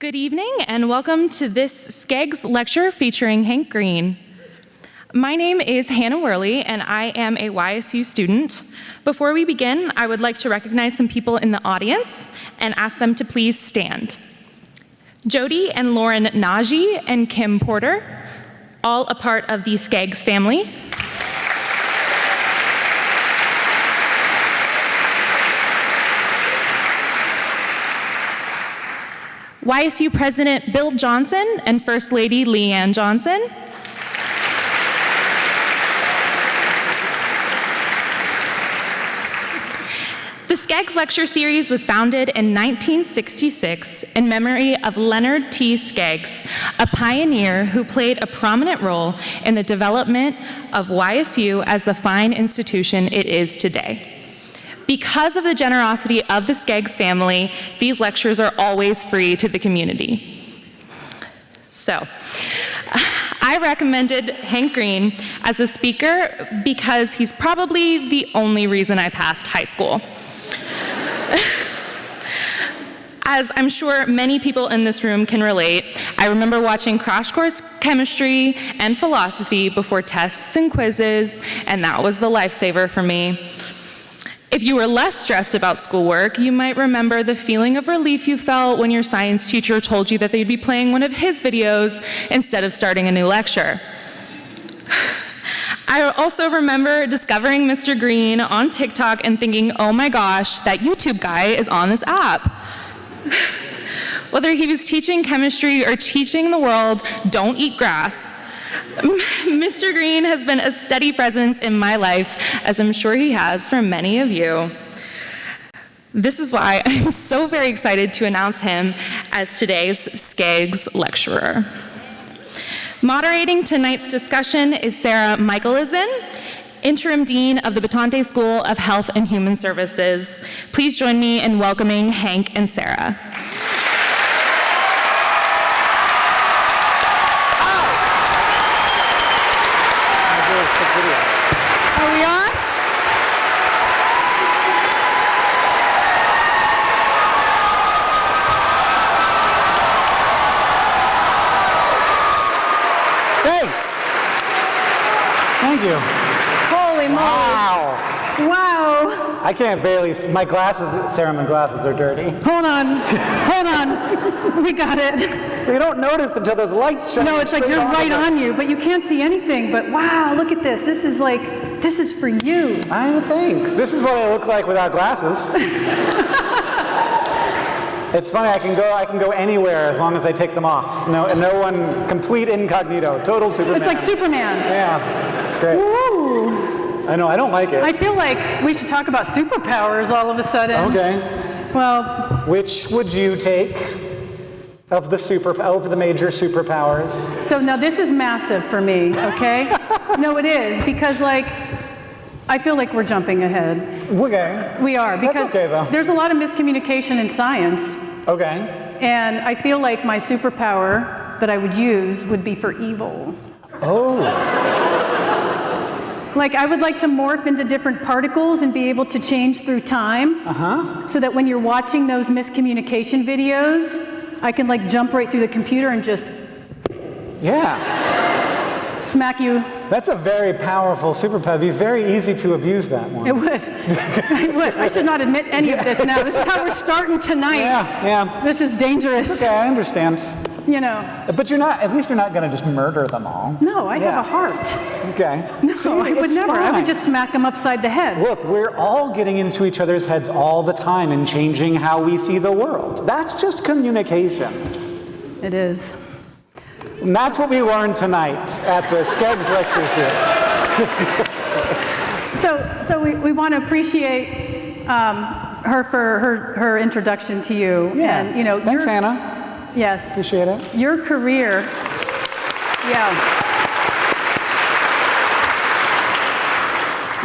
Good evening and welcome to this Skeggs lecture featuring Hank Green. My name is Hannah Worley and I am a YSU student. Before we begin, I would like to recognize some people in the audience and ask them to please stand. Jody and Lauren Najee and Kim Porter, all a part of the Skeggs family. YSU President Bill Johnson and First Lady Leanne Johnson. The Skeggs Lecture Series was founded in 1966 in memory of Leonard T. Skeggs, a pioneer who played a prominent role in the development of YSU as the fine institution it is today. Because of the generosity of the Skeggs family, these lectures are always free to the community. So, I recommended Hank Green as a speaker because he's probably the only reason I passed high school. As I'm sure many people in this room can relate, I remember watching Crash Course Chemistry and Philosophy before tests and quizzes, and that was the lifesaver for me. If you were less stressed about schoolwork, you might remember the feeling of relief you felt when your science teacher told you that they'd be playing one of his videos instead of starting a new lecture. I also remember discovering Mr. Green on TikTok and thinking, oh my gosh, that YouTube guy is on this app. Whether he was teaching chemistry or teaching the world, don't eat grass, Mr. Green has been a steady presence in my life, as I'm sure he has for many of you. This is why I'm so very excited to announce him as today's Skeggs lecturer. Moderating tonight's discussion is Sarah Michaelison, Interim Dean of the Batante School of Health and Human Services. Please join me in welcoming Hank and Sarah. Are we on? Thanks. Thank you. Holy moly. Wow. Wow. I can't barely, my glasses, Sarah, my glasses are dirty. Hold on. Hold on. We got it. You don't notice until those lights shine. No, it's like you're right on you, but you can't see anything. But wow, look at this. This is like, this is for you. Thanks. This is what I look like without glasses. It's funny, I can go anywhere as long as I take them off. No one, complete incognito, total Superman. It's like Superman. Yeah, it's great. Woo. I know, I don't like it. I feel like we should talk about superpowers all of a sudden. Okay. Well. Which would you take of the major superpowers? So now this is massive for me, okay? No, it is, because like, I feel like we're jumping ahead. Okay. We are, because That's okay, though. There's a lot of miscommunication in science. Okay. And I feel like my superpower that I would use would be for evil. Oh. Like I would like to morph into different particles and be able to change through time. So that when you're watching those miscommunication videos, I can like jump right through the computer and just smack you. That's a very powerful superpower. It'd be very easy to abuse that one. It would. It would. I should not admit any of this now. This is how we're starting tonight. Yeah. This is dangerous. Okay, I understand. You know. But at least you're not going to just murder them all. No, I have a heart. Okay. No, See, I would never. Fine. I would just smack them upside the head. Look, we're all getting into each other's heads all the time and changing how we see the world. That's just communication. It is. And that's what we learned tonight at the Skeggs Lecture Series. So we want to appreciate her for her introduction to you. Yeah. And thanks, Hannah. Yes. Appreciate it. Your career.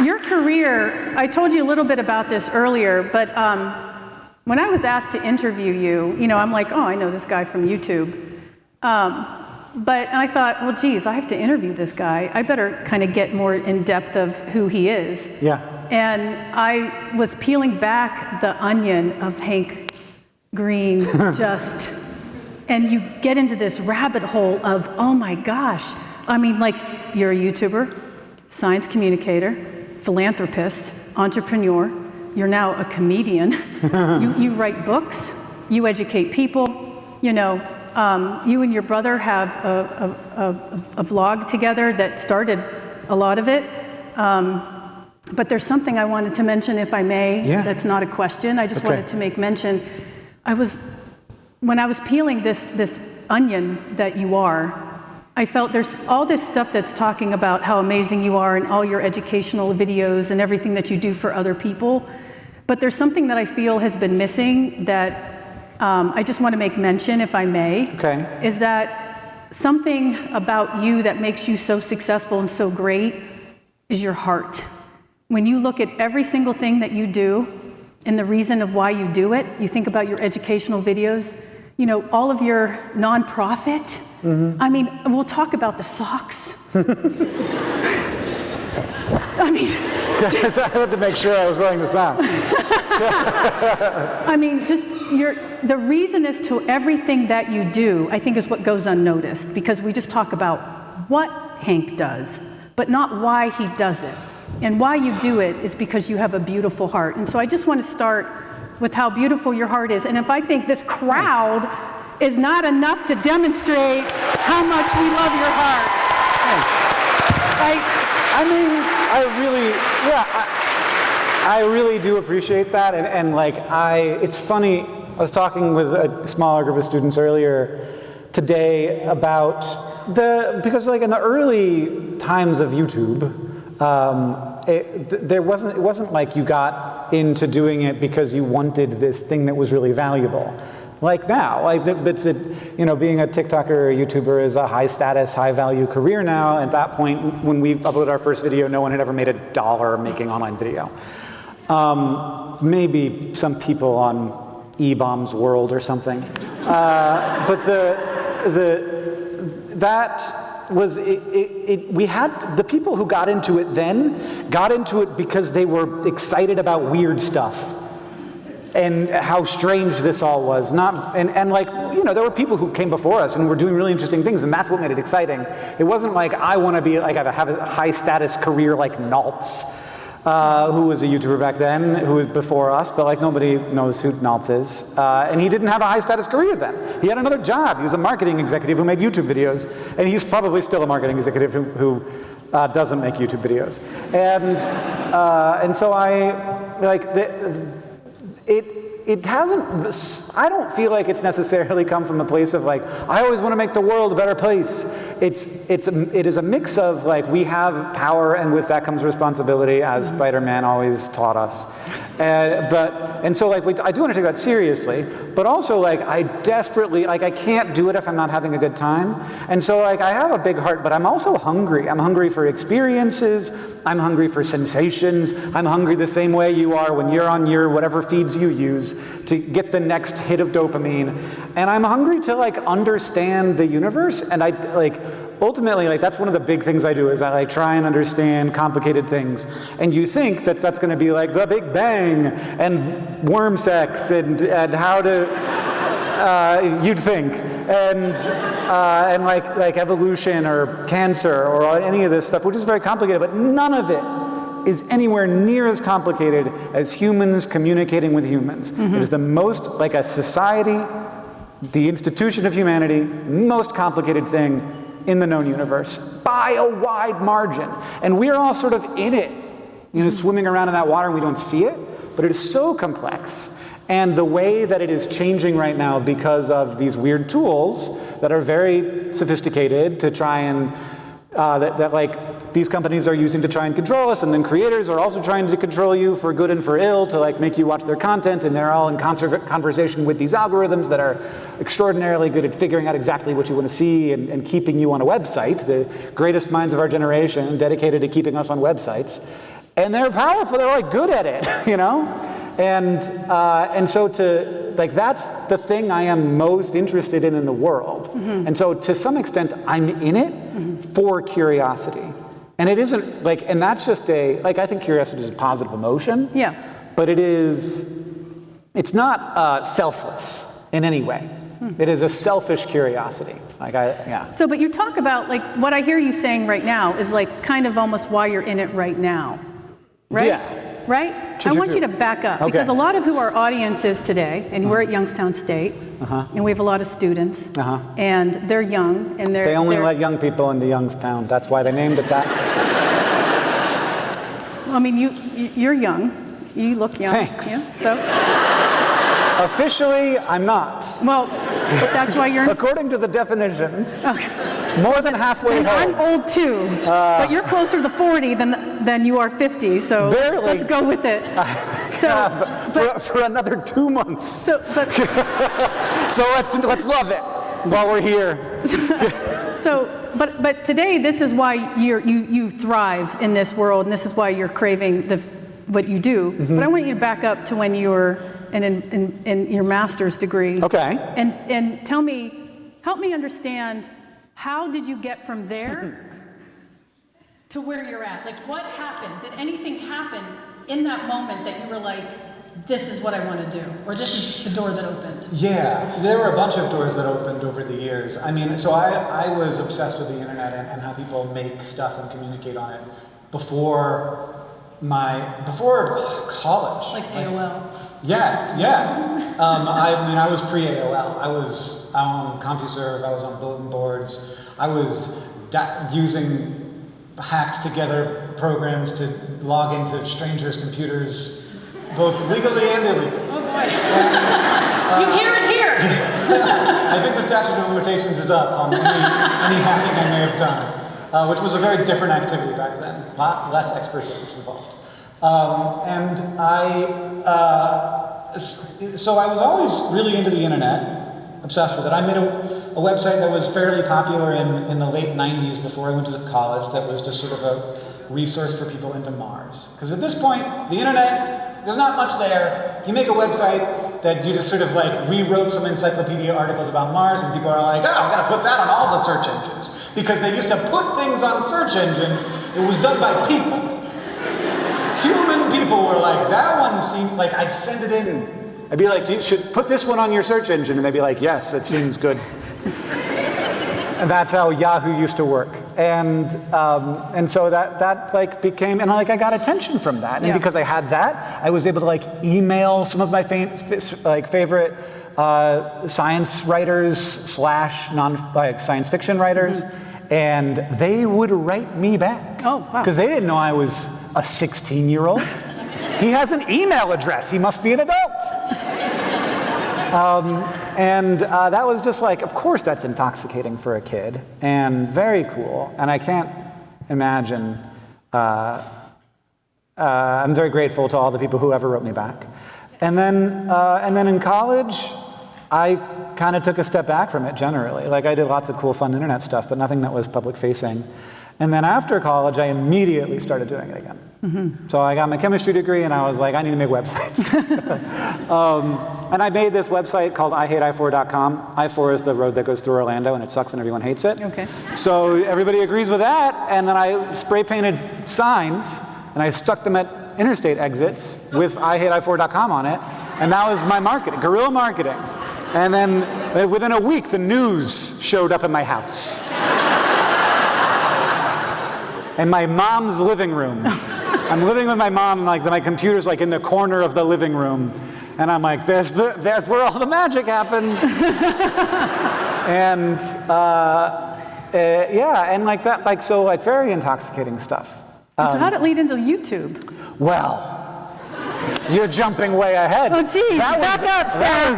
Your career, I told you a little bit about this earlier, but when I was asked to interview you, I'm like, oh, I know this guy from YouTube. But I thought, well, geez, I have to interview this guy. I better kind of get more in depth of who he is. Yeah. And I was peeling back the onion of Hank Green, just and you get into this rabbit hole of, oh my gosh, I mean, like, you're a YouTuber, science communicator, philanthropist, entrepreneur, you're now a comedian, you write books, you educate people, you know, you and your brother have a vlog together that started a lot of it. But there's something I wanted to mention, if I may. Yeah. That's not a question. I just wanted to make mention. When I was peeling this onion that you are, I felt there's all this stuff that's talking about how amazing you are and all your educational videos and everything that you do for other people. But there's something that I feel has been missing that I just want to make mention, if I may. Okay. Is that something about you that makes you so successful and so great is your heart. When you look at every single thing that you do and the reason of why you do it, you think about your educational videos, you know, all of your nonprofit. Mm-hmm. I mean, we'll talk about the socks. I mean, I had to make sure I was wearing the socks. I mean, just the reason as to everything that you do, I think, is what goes unnoticed, because we just talk about what Hank does, but not why he does it. And why you do it is because you have a beautiful heart. And so I just want to start with how beautiful your heart is. And if I think this crowd is not enough to demonstrate how much we love your heart. I really do appreciate that. And like, it's funny, I was talking with a smaller group of students earlier today about because like in the early times of YouTube, it wasn't like you got into doing it because you wanted this thing that was really valuable. Like now, like being a TikToker or a YouTuber is a high status, high value career now. At that point, when we uploaded our first video, no one had ever made $1 making online video. Maybe some people on E-Bombs World or something. But we had the people who got into it then got into it because they were excited about weird stuff and how strange this all was. And like, you know, there were people who came before us and were doing really interesting things, and that's what made it exciting. It wasn't like I want to be like have a high status career like Naltz, who was a YouTuber back then, who was before us, but like nobody knows who Naltz is. And he didn't have a high status career then. He had another job. He was a marketing executive who made YouTube videos, and he's probably still a marketing executive who doesn't make YouTube videos. And so it hasn't, I don't feel like it's necessarily come from a place of like, I always want to make the world a better place. It is a mix of like, we have power and with that comes responsibility, as Spider-Man always taught us. And so like, I do want to take that seriously, but also like, I desperately, like I can't do it if I'm not having a good time. And so like, I have a big heart, but I'm also hungry. I'm hungry for experiences. I'm hungry for sensations. I'm hungry the same way you are when you're on your whatever feeds you use to get the next hit of dopamine. And I'm hungry to like understand the universe. And I like, ultimately, like that's one of the big things I do is I like try and understand complicated things. And you think that that's going to be like the Big Bang and worm sex and how to, you'd think. And like evolution or cancer or any of this stuff, which is very complicated, but none of it is anywhere near as complicated as humans communicating with humans. Mm-hmm. It is the most, like a society, the institution of humanity, most complicated thing in the known universe by a wide margin. And we're all sort of in it, you know, swimming around in that water and we don't see it, but it is so complex. And the way that it is changing right now because of these weird tools that are very sophisticated to try and, that like these companies are using to try and control us, and then creators are also trying to control you for good and for ill to like make you watch their content, and they're all in conversation with these algorithms that are extraordinarily good at figuring out exactly what you want to see and keeping you on a website, the greatest minds of our generation dedicated to keeping us on websites. And they're powerful, they're like good at it, you know? And so to, like, that's the thing I am most interested in the world. Mm-hmm. And so to some extent, I'm in it for curiosity. And it isn't, like, and that's just I think curiosity is a positive emotion. Yeah. But it's not selfless in any way. It is a selfish curiosity. Yeah. So, but you talk about, like, what I hear you saying right now is like kind of almost why you're in it right now, right? Yeah. Right? True, I true, want you true. to back up, Okay. because a lot of who our audience is today, and we're at Youngstown State, and we have a lot of students, and they're young, and They only they're, let young people into Youngstown. That's why they named it that. I mean, you're young. You look young. Thanks. Yeah, so, Officially, I'm not. well, but that's why you're. According to the definitions, more than halfway And home. I'm old too, but you're closer to 40 than you are 50. So Barely. let's go with it. So, For another 2 months. so, but So let's love it while we're here. But today, this is why you thrive in this world, and this is why you're craving what you do. But I want you to back up to when you were in your master's degree. Okay. And help me understand, how did you get from there to where you're at? Like, what happened? Did anything happen in that moment that you were like, this is what I want to do, or this is the door that opened? Yeah, there were a bunch of doors that opened over the years. I mean, so I was obsessed with the internet and how people make stuff and communicate on it before college. Like AOL. Yeah. I mean, I was pre-AOL. I was on CompuServe, I was on bulletin boards. I was using hacked together programs to log into strangers' computers, both legally and illegally. Oh boy. You hear it here. I think the statute of limitations is up on any hacking I may have done, which was a very different activity back then, a lot less expertise involved. So I was always really into the internet, obsessed with it. I made a website that was fairly popular in the late 90s before I went to college that was just sort of a resource for people into Mars. Because at this point, the internet, there's not much there. You make a website that you just sort of like rewrote some encyclopedia articles about Mars, and people are like, oh, I'm gonna put that on all the search engines. Because they used to put things on search engines, it was done by people. Human people were like, that one seemed like, I'd send it in. I'd be like, you should put this one on your search engine, and they'd be like, yes, it seems good. And that's how Yahoo used to work. And so that like became, and like I got attention from that. And because I had that, I was able to like email some of my favorite science writers / science fiction writers, and they would write me back. Oh, wow. Because they didn't know I was a 16-year-old. He has an email address. He must be an adult. That was just like, of course that's intoxicating for a kid, and very cool. And I can't imagine, I'm very grateful to all the people who ever wrote me back. And then in college, I kind of took a step back from it generally. Like I did lots of cool, fun internet stuff, but nothing that was public facing. And then after college, I immediately started doing it again. So I got my chemistry degree, and I was like, I need to make websites. And I made this website called IHateI4.com. I-4 is the road that goes through Orlando, and it sucks and everyone hates it. Okay. So everybody agrees with that, and then I spray painted signs, and I stuck them at interstate exits with IHateI4.com on it, and that was my marketing, guerrilla marketing. And then within a week, the news showed up in my house. In my mom's living room. I'm living with my mom, and like my computer's like in the corner of the living room, and I'm like, there's where all the magic happens. And and like that, like so, like very intoxicating stuff. So how did it lead into YouTube? Well, you're jumping way ahead. Oh, geez, back up, Sarah,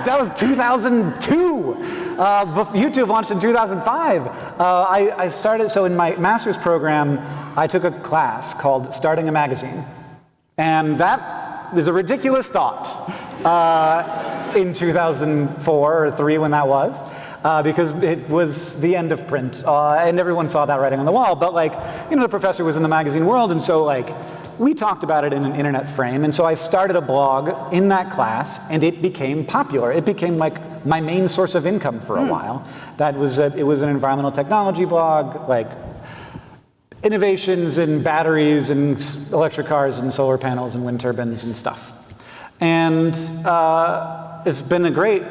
That was 2002. YouTube launched in 2005. I started, so in my master's program, I took a class called Starting a Magazine. And that is a ridiculous thought in 2004 or 3 when that was, because it was the end of print, and everyone saw that writing on the wall. But like, the professor was in the magazine world, and so like, we talked about it in an internet frame, and so I started a blog in that class, and it became popular. It became like my main source of income for a while. It was an environmental technology blog, like innovations in batteries and electric cars and solar panels and wind turbines and stuff. And it's been a great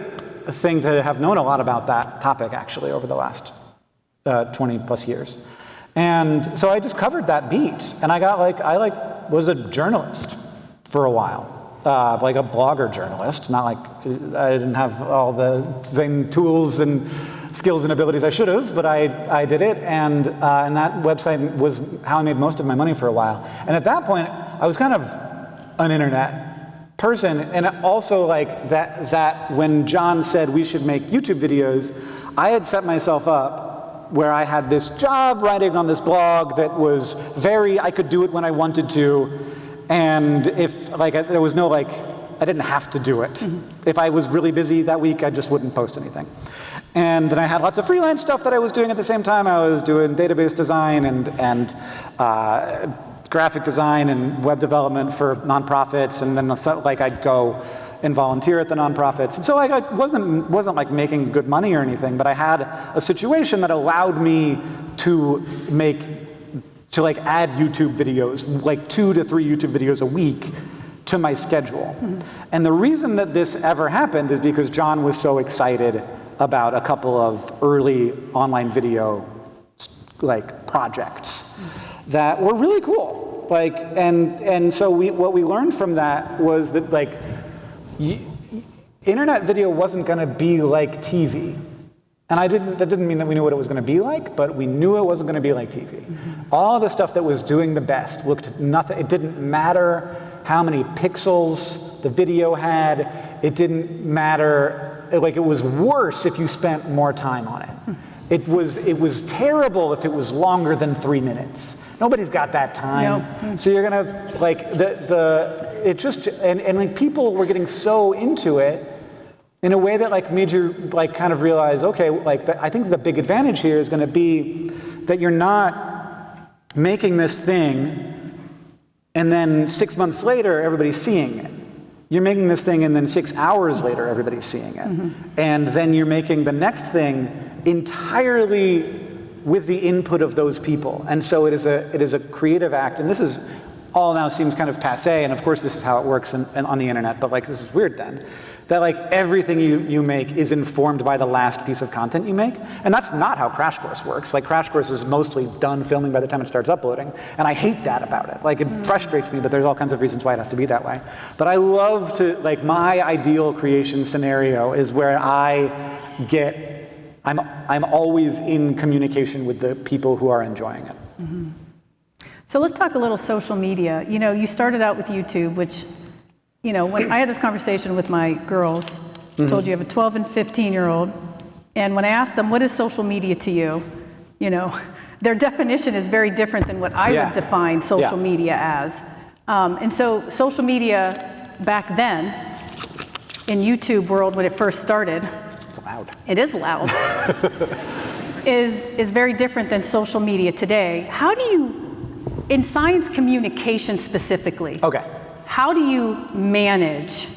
thing to have known a lot about that topic, actually, over the last 20 plus years. And so I just covered that beat, and I was a journalist for a while, like a blogger journalist, not like, I didn't have all the same tools and skills and abilities I should have, but I did it, and that website was how I made most of my money for a while. And at that point, I was kind of an internet person, and also like that when John said we should make YouTube videos, I had set myself up where I had this job writing on this blog that was I could do it when I wanted to, and if there was no I didn't have to do it. Mm-hmm. If I was really busy that week, I just wouldn't post anything. And then I had lots of freelance stuff that I was doing at the same time. I was doing database design and graphic design and web development for nonprofits, and then I'd go and volunteer at the nonprofits. And so I wasn't like making good money or anything, but I had a situation that allowed me to add YouTube videos, like 2 to 3 YouTube videos a week to my schedule. Mm-hmm. And the reason that this ever happened is because John was so excited about a couple of early online video projects that were really cool. And so what we learned from that was that internet video wasn't going to be like TV. And that didn't mean that we knew what it was going to be like, but we knew it wasn't going to be like TV. Mm-hmm. All the stuff that was doing the best looked nothing. It didn't matter how many pixels the video had. It didn't matter. It was worse if you spent more time on it. It was terrible if it was longer than 3 minutes. Nobody's got that time. Nope. So you're gonna people were getting so into it in a way that made you kind of realize, okay, I think the big advantage here is going to be that you're not making this thing and then 6 months later everybody's seeing it. You're making this thing and then 6 hours later everybody's seeing it. Mm-hmm. And then you're making the next thing entirely with the input of those people. And so it is a creative act, and this is all now seems kind of passé, and of course this is how it works on the internet, but this is weird then. That everything you make is informed by the last piece of content you make. And that's not how Crash Course works. Crash Course is mostly done filming by the time it starts uploading. And I hate that about it. It frustrates me, but there's all kinds of reasons why it has to be that way. But I love to, my ideal creation scenario is where I'm always in communication with the people who are enjoying it. Mm-hmm. So let's talk a little social media. You started out with YouTube, which, when I had this conversation with my girls, mm-hmm. told you I have a 12 and 15-year-old, and when I asked them, what is social media to you? Their definition is very different than what I would define social media as. And so social media back then, in YouTube world, when it first started, it's loud. It is loud. is very different than social media today. How do you, in science communication specifically, how do you manage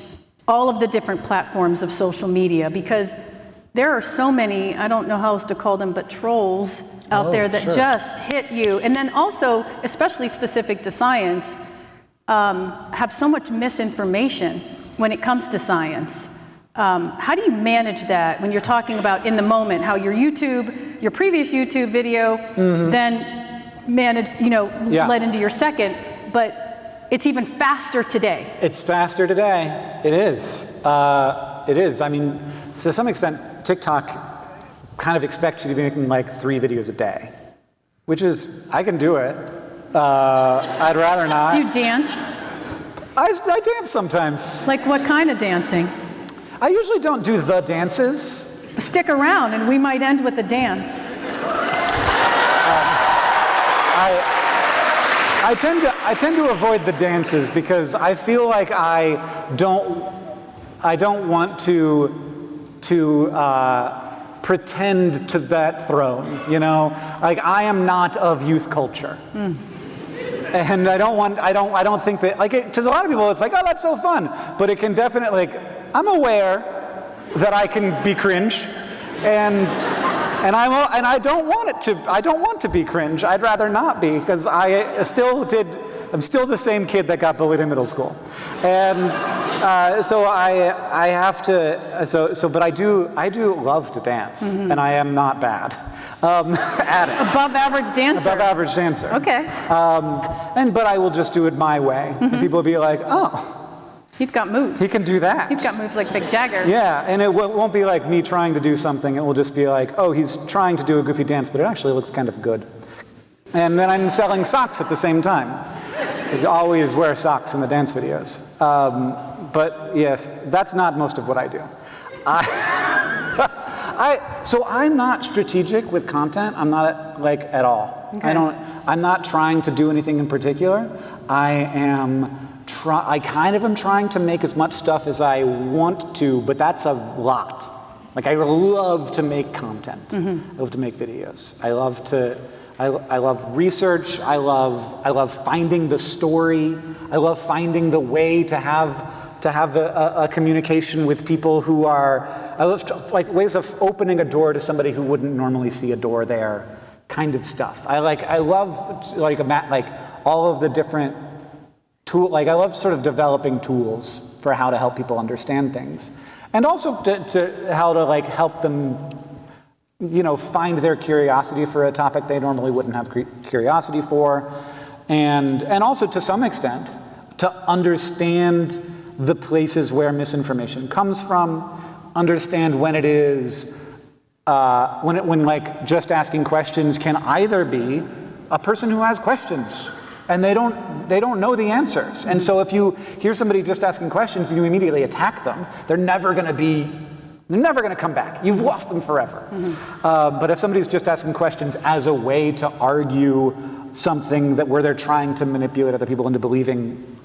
all of the different platforms of social media? Because there are so many, I don't know how else to call them, but trolls out there that just hit you. And then also, especially specific to science, have so much misinformation when it comes to science. How do you manage that when you're talking about in the moment, how your previous YouTube video then led into your second, but it's even faster today. It's faster today. It is. It is. I mean, to some extent, TikTok kind of expects you to be making 3 videos a day, which is, I can do it. I'd rather not. Do you dance? I dance sometimes. What kind of dancing? I usually don't do the dances. Stick around and we might end with a dance. I tend to avoid the dances because I feel like I don't want to pretend to that throne, I am not of youth culture. And I don't think that, to a lot of people it's oh, that's so fun, but it can definitely, I'm aware that I can be cringe, and I don't want to be cringe. I'd rather not be, because I'm still the same kid that got bullied in middle school. And So I have to, but I do love to dance, and I am not bad at it. Above average dancer. Above average dancer. Okay. But I will just do it my way, and people will be like, oh. He's got moves. He can do that. He's got moves like Mick Jagger. Yeah, and it won't be like me trying to do something. It will just be like, oh, he's trying to do a goofy dance, but it actually looks kind of good. And then I'm selling socks at the same time. I always wear socks in the dance videos. But yes, that's not most of what I do. So I'm not strategic with content. I'm not like at all. Okay. I'm not trying to do anything in particular. I kind of am trying to make as much stuff as I want to, but that's a lot. Like I love to make content. I love to make videos. I love research. I love finding the story. I love finding the way to have a communication with people who are. I love like ways of opening a door to somebody who wouldn't normally see a door there, kind of stuff. I love like all of the different tool. Like I love sort of developing tools for how to help people understand things, and also to how to like help them, find their curiosity for a topic they normally wouldn't have curiosity for, and also to some extent to understand the places where misinformation comes from, understand when it is when like just asking questions can either be a person who has questions and they don't know the answers, and so if you hear somebody just asking questions and you immediately attack them, they're never going to come back. You've lost them forever. But if somebody's just asking questions as a way to argue something where they're trying to manipulate other people into believing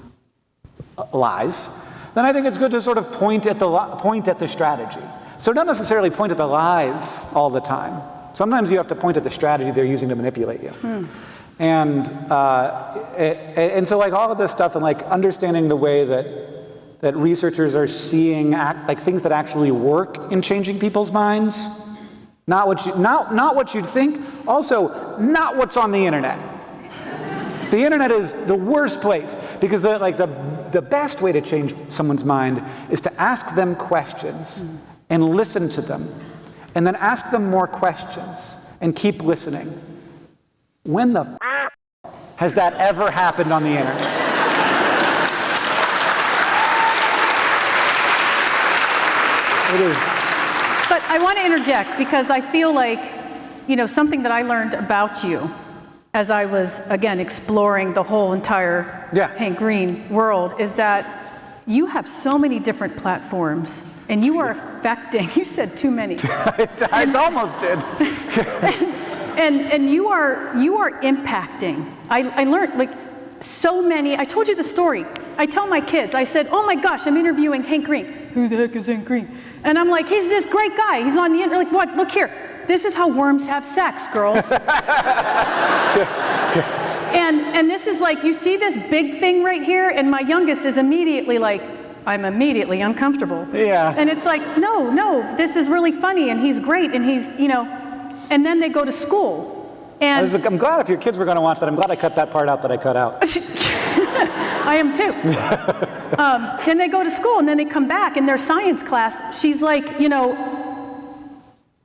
lies, then I think it's good to sort of point at the strategy. So don't necessarily point at the lies all the time. Sometimes you have to point at the strategy they're using to manipulate you. And so like all of this stuff and like understanding the way that researchers are seeing like things that actually work in changing people's minds, not what you'd think, also not what's on the internet. The internet is the worst place because the best way to change someone's mind is to ask them questions and listen to them, and then ask them more questions and keep listening. When the has that ever happened on the internet? It is. But I want to interject because I feel like, something that I learned about you as I was, again, exploring the whole entire Hank Green world is that you have so many different platforms and you are affecting, you said too many. I almost did. and you are impacting. I learned like so many, I told you the story. I tell my kids, I said, oh my gosh, I'm interviewing Hank Green. Who the heck is Hank Green? And I'm like, he's this great guy. He's on the internet. Like, what? Look here. This is how worms have sex, girls. And this is like, you see this big thing right here? And my youngest is immediately like, I'm immediately uncomfortable. Yeah. And it's like, no, this is really funny. And he's great. And he's, and then they go to school. And I'm glad if your kids were going to watch that. I'm glad I cut that part out that I cut out. I am too. Then they go to school and then they come back in their science class. She's like,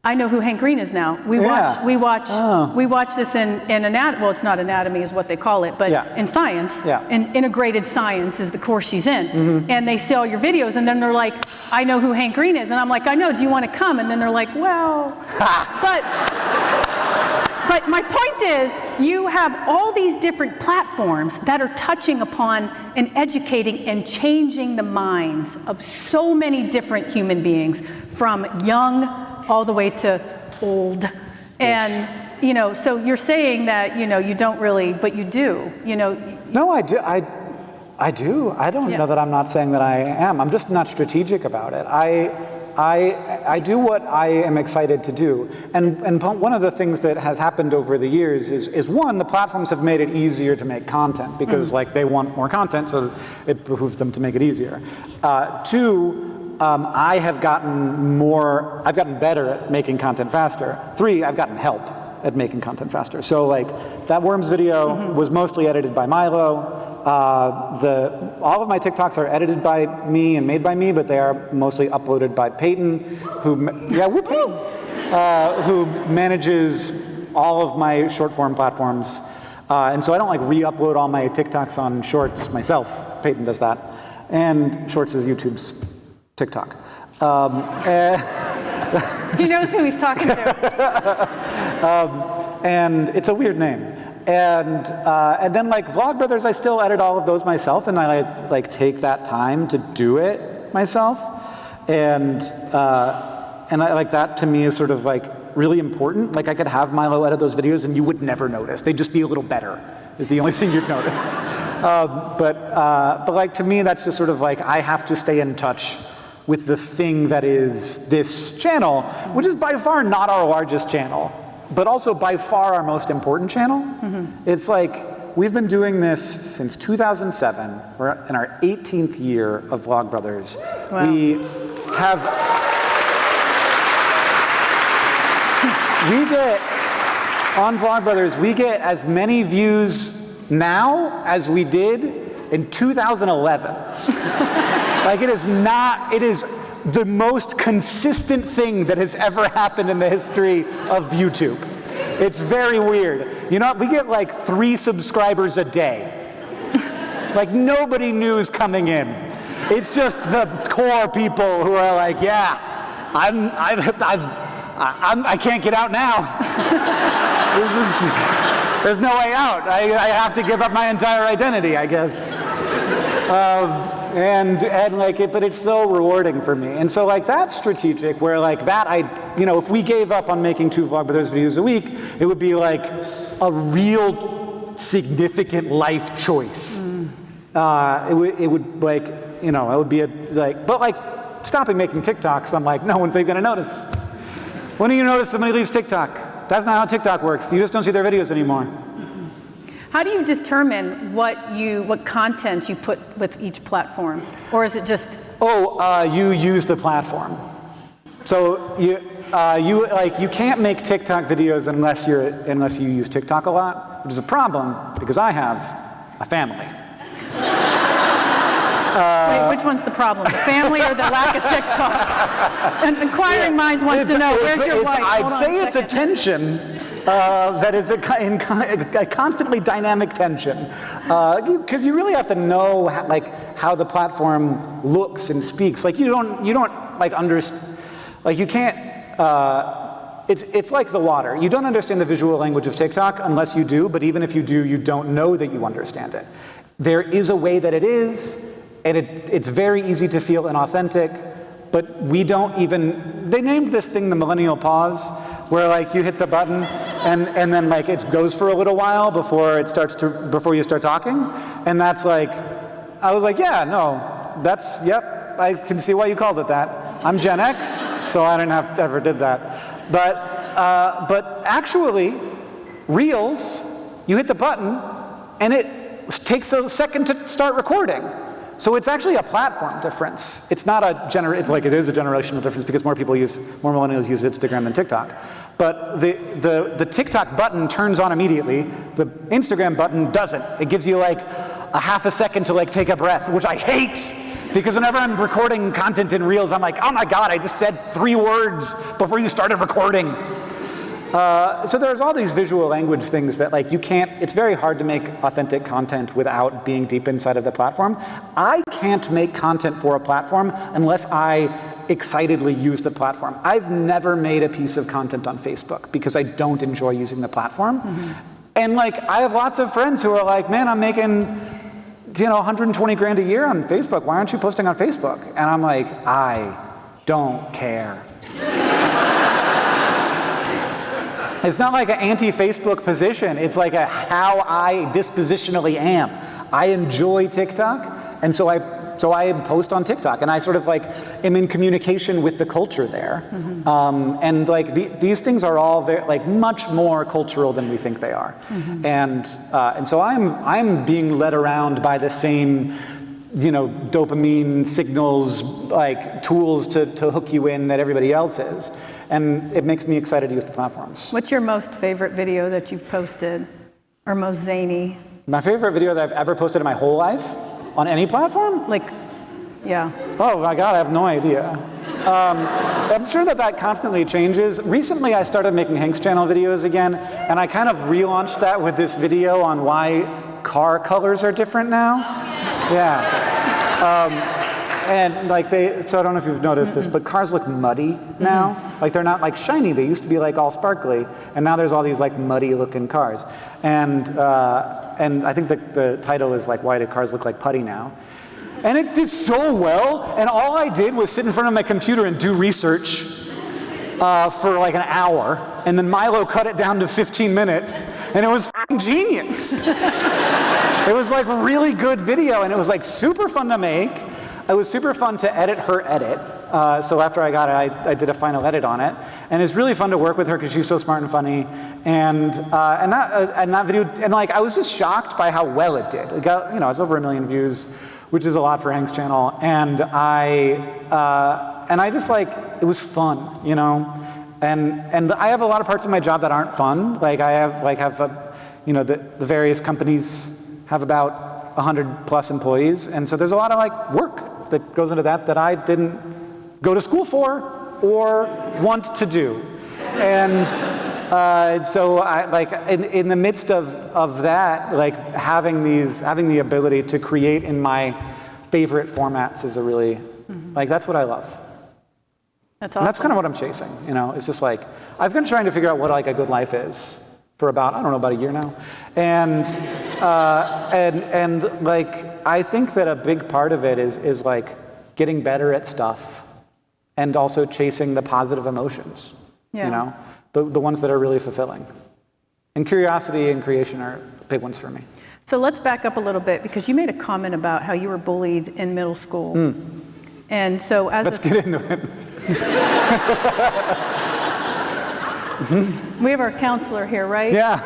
I know who Hank Green is now. We watch this in anatomy. Well, it's not anatomy is what they call it, but in science, in integrated science is the course she's in. And they see all your videos and then they're like, I know who Hank Green is. And I'm like, I know, do you want to come? And then they're like, well, but my point is, you have all these different platforms that are touching upon and educating and changing the minds of so many different human beings, from young all the way to old. And, so you're saying that, you don't really, but you do, No, I do. I do. I don't know that I'm not saying that I am. I'm just not strategic about it. I do what I am excited to do. And one of the things that has happened over the years is one, the platforms have made it easier to make content because they want more content, so it behooves them to make it easier. Two, I've gotten better at making content faster. Three, I've gotten help at making content faster. So that Worms video was mostly edited by Milo. all of my TikToks are edited by me and made by me, but they are mostly uploaded by Peyton, who manages all of my short form platforms. And so I don't like re-upload all my TikToks on Shorts myself. Peyton does that. And Shorts is YouTube's TikTok. He knows who he's talking to. And it's a weird name. And then like Vlogbrothers, I still edit all of those myself, and I like take that time to do it myself. And I like that to me is sort of like really important. Like I could have Milo edit those videos and you would never notice. They'd just be a little better is the only thing you'd notice. But like to me, that's just sort of like I have to stay in touch with the thing that is this channel, which is by far not our largest channel, but also by far our most important channel. It's like, we've been doing this since 2007. We're in our 18th year of Vlogbrothers. Wow. On Vlogbrothers, we get as many views now as we did in 2011. Like it is the most consistent thing that has ever happened in the history of YouTube. It's very weird. You know, we get like 3 subscribers a day. Like nobody new's coming in. It's just the core people who are like, yeah, I can't get out now. There's no way out. I have to give up my entire identity, I guess. And like it, but it's so rewarding for me. And so like that's strategic, where like that if we gave up on making 2 Vlogbrothers videos a week, it would be like a real significant life choice. It would like, it would be but like stopping making TikToks, I'm like, no one's even gonna notice. When do you notice somebody leaves TikTok? That's not how TikTok works. You just don't see their videos anymore. How do you determine what content you put with each platform? Or is it just... you use the platform. So you can't make TikTok videos unless you use TikTok a lot, which is a problem because I have a family. Wait, which one's the problem? The family or the lack of TikTok? And inquiring minds wants to know, where's your wife? I'd say it's a tension. That is a constantly dynamic tension, because you really have to know how the platform looks and speaks. Like you don't like understand, like you can't. It's like the water. You don't understand the visual language of TikTok unless you do. But even if you do, you don't know that you understand it. There is a way that it is, and it's very easy to feel inauthentic. But we don't even. They named this thing the millennial pause, where like you hit the button and then like it goes for a little while before you start talking. And that's like, I was like, yeah, no, I can see why you called it that. I'm Gen X, so I didn't have to ever did that. But actually, Reels, you hit the button and it takes a second to start recording. So it's actually a platform difference. It's not it is a generational difference because more millennials use Instagram than TikTok. But the TikTok button turns on immediately. The Instagram button doesn't. It gives you like a half a second to like take a breath, which I hate. Because whenever I'm recording content in Reels, I'm like, oh my God, I just said 3 words before you started recording. So there's all these visual language things that like it's very hard to make authentic content without being deep inside of the platform. I can't make content for a platform unless I excitedly use the platform. I've never made a piece of content on Facebook because I don't enjoy using the platform. And like, I have lots of friends who are like, man, I'm making 120 grand a year on Facebook. Why aren't you posting on Facebook? And I'm like, I don't care. It's not like an anti-Facebook position. It's like how I dispositionally am. I enjoy TikTok, and so I post on TikTok, and I sort of like am in communication with the culture there. And like these things are all very, like much more cultural than we think they are. And so I'm being led around by the same dopamine signals, like tools to hook you in that everybody else is. And it makes me excited to use the platforms. What's your most favorite video that you've posted? Or most zany? My favorite video that I've ever posted in my whole life on any platform? Like, yeah. Oh my God, I have no idea. I'm sure that constantly changes. Recently, I started making Hank's Channel videos again, and I kind of relaunched that with this video on why car colors are different now. Yeah. And like so I don't know if you've noticed this, but cars look muddy now. Like they're not like shiny. They used to be like all sparkly, and now there's all these like muddy looking cars. And I think the title is like, why do cars look like putty now? And it did so well, and all I did was sit in front of my computer and do research for like an hour, and then Milo cut it down to 15 minutes, and it was f***ing genius. It was like a really good video, and it was like super fun to make. It was super fun to edit her edit. So after I got it, I did a final edit on it, and it's really fun to work with her because she's so smart and funny. And that video, and like I was just shocked by how well it did. It got, it's over 1 million views, which is a lot for Hank's Channel. And I just like, it was fun, And I have a lot of parts of my job that aren't fun. Like I have the various companies have about 100 plus employees, and so there's a lot of like work that goes into that I didn't go to school for or want to do. And so I like in the midst of that, like having the ability to create in my favorite formats is a really like that's what I love. That's awesome. And that's kind of what I'm chasing. It's just like I've been trying to figure out what like a good life is for about about a year now, and like I think that a big part of it is like getting better at stuff, and also chasing the positive emotions. Yeah. The ones that are really fulfilling. And curiosity and creation are big ones for me. So let's back up a little bit, because you made a comment about how you were bullied in middle school. And so let's get into it. We have our counselor here, right? Yeah.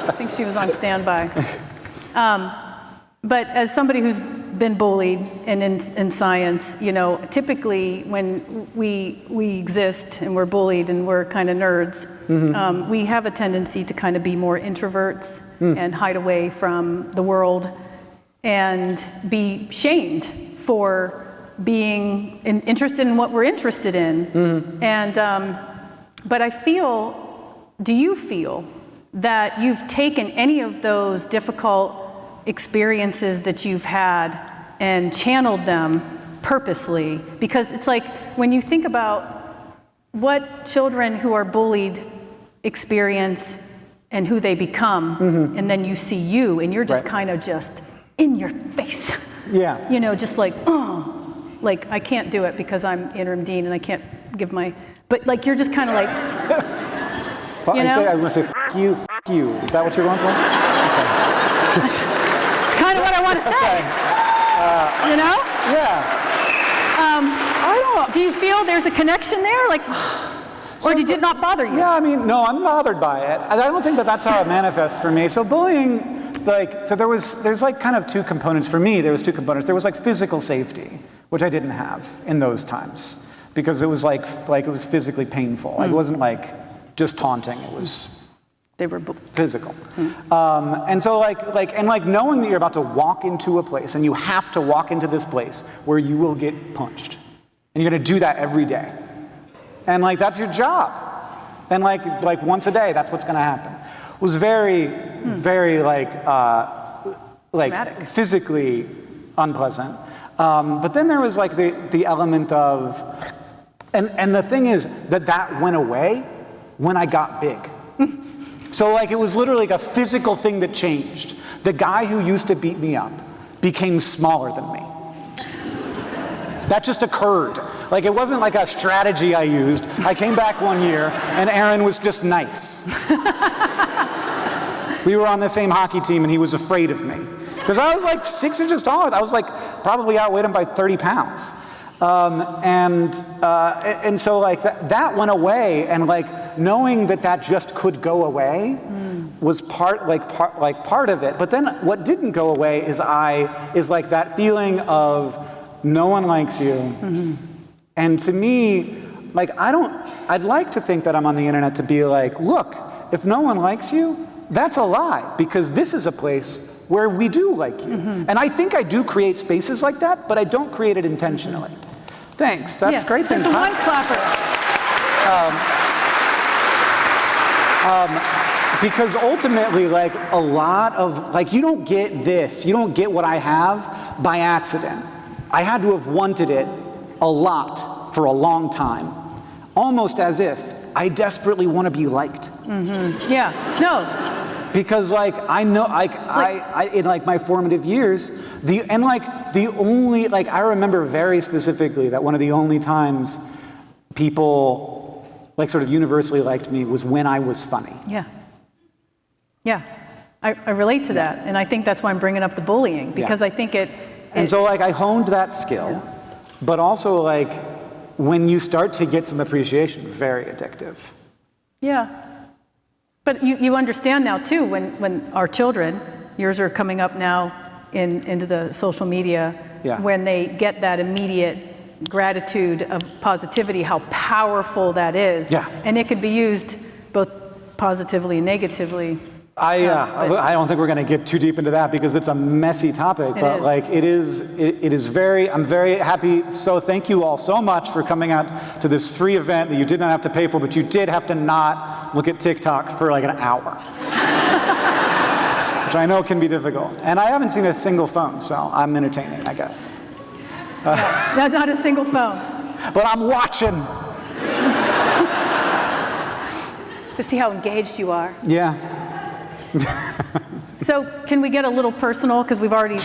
I think she was on standby. But as somebody who's been bullied and in science, typically when we exist and we're bullied and we're kind of nerds, we have a tendency to kind of be more introverts and hide away from the world and be shamed for being interested in what we're interested in. And but do you feel that you've taken any of those difficult experiences that you've had and channeled them purposely? Because it's like when you think about what children who are bullied experience and who they become, and then you see you and you're just kind of just in your face. Yeah. Just like, like I can't do it because I'm interim dean and I can't give but like you're just kind of like, I'm going to say, f*** you. Is that what you're going for? Okay. It's kind of what I want to say. Yeah. Do you feel there's a connection there? Like, or did it not bother you? Yeah, no, I'm bothered by it. I don't think that's how it manifests for me. So bullying, there's like kind of two components. For me, there was two components. There was like physical safety, which I didn't have in those times, because it was like it was physically painful. Like, it wasn't like just taunting. It was physical. And so like knowing that you're about to walk into a place and you have to walk into this place where you will get punched, and you're going to do that every day, and like that's your job, and like once a day that's what's going to happen, was very like Dramatic. Physically unpleasant. But then there was like the element of, and the thing is that went away when I got big. So like it was literally like a physical thing that changed. The guy who used to beat me up became smaller than me. That just occurred. Like it wasn't like a strategy I used. I came back one year and Aaron was just nice. We were on the same hockey team and he was afraid of me. Because I was like 6 inches taller. I was like probably outweighed him by 30 pounds. And so like that went away, and like knowing that just could go away was part of it. But then what didn't go away is like that feeling of no one likes you. And to me, like I'd like to think that I'm on the internet to be like, look, if no one likes you, that's a lie, because this is a place where we do like you. And I think I do create spaces like that, but I don't create it intentionally. Thanks, that's great. There's one clapper. Because ultimately, like, a lot of, like, you don't get this, you don't get what I have by accident. I had to have wanted it a lot for a long time, almost as if I desperately want to be liked. Yeah, no. Because, like, I know, I in, like, my formative years, I remember very specifically that one of the only times people, like, sort of universally liked me was when I was funny. Yeah. Yeah. I relate to that, and I think that's why I'm bringing up the bullying, because I think And so, like, I honed that skill, but also, like, when you start to get some appreciation, very addictive. Yeah. But you understand now, too, when our children, yours are coming up now into the social media, when they get that immediate gratitude of positivity, how powerful that is. Yeah. And it could be used both positively and negatively. I don't think we're going to get too deep into that because it's a messy topic, but like it is very, I'm very happy. So thank you all so much for coming out to this free event that you did not have to pay for, but you did have to not look at TikTok for like an hour, which I know can be difficult. And I haven't seen a single phone, so I'm entertaining, I guess. Not a single phone. But I'm watching. To see how engaged you are. Yeah. So can we get a little personal? Because we've already. We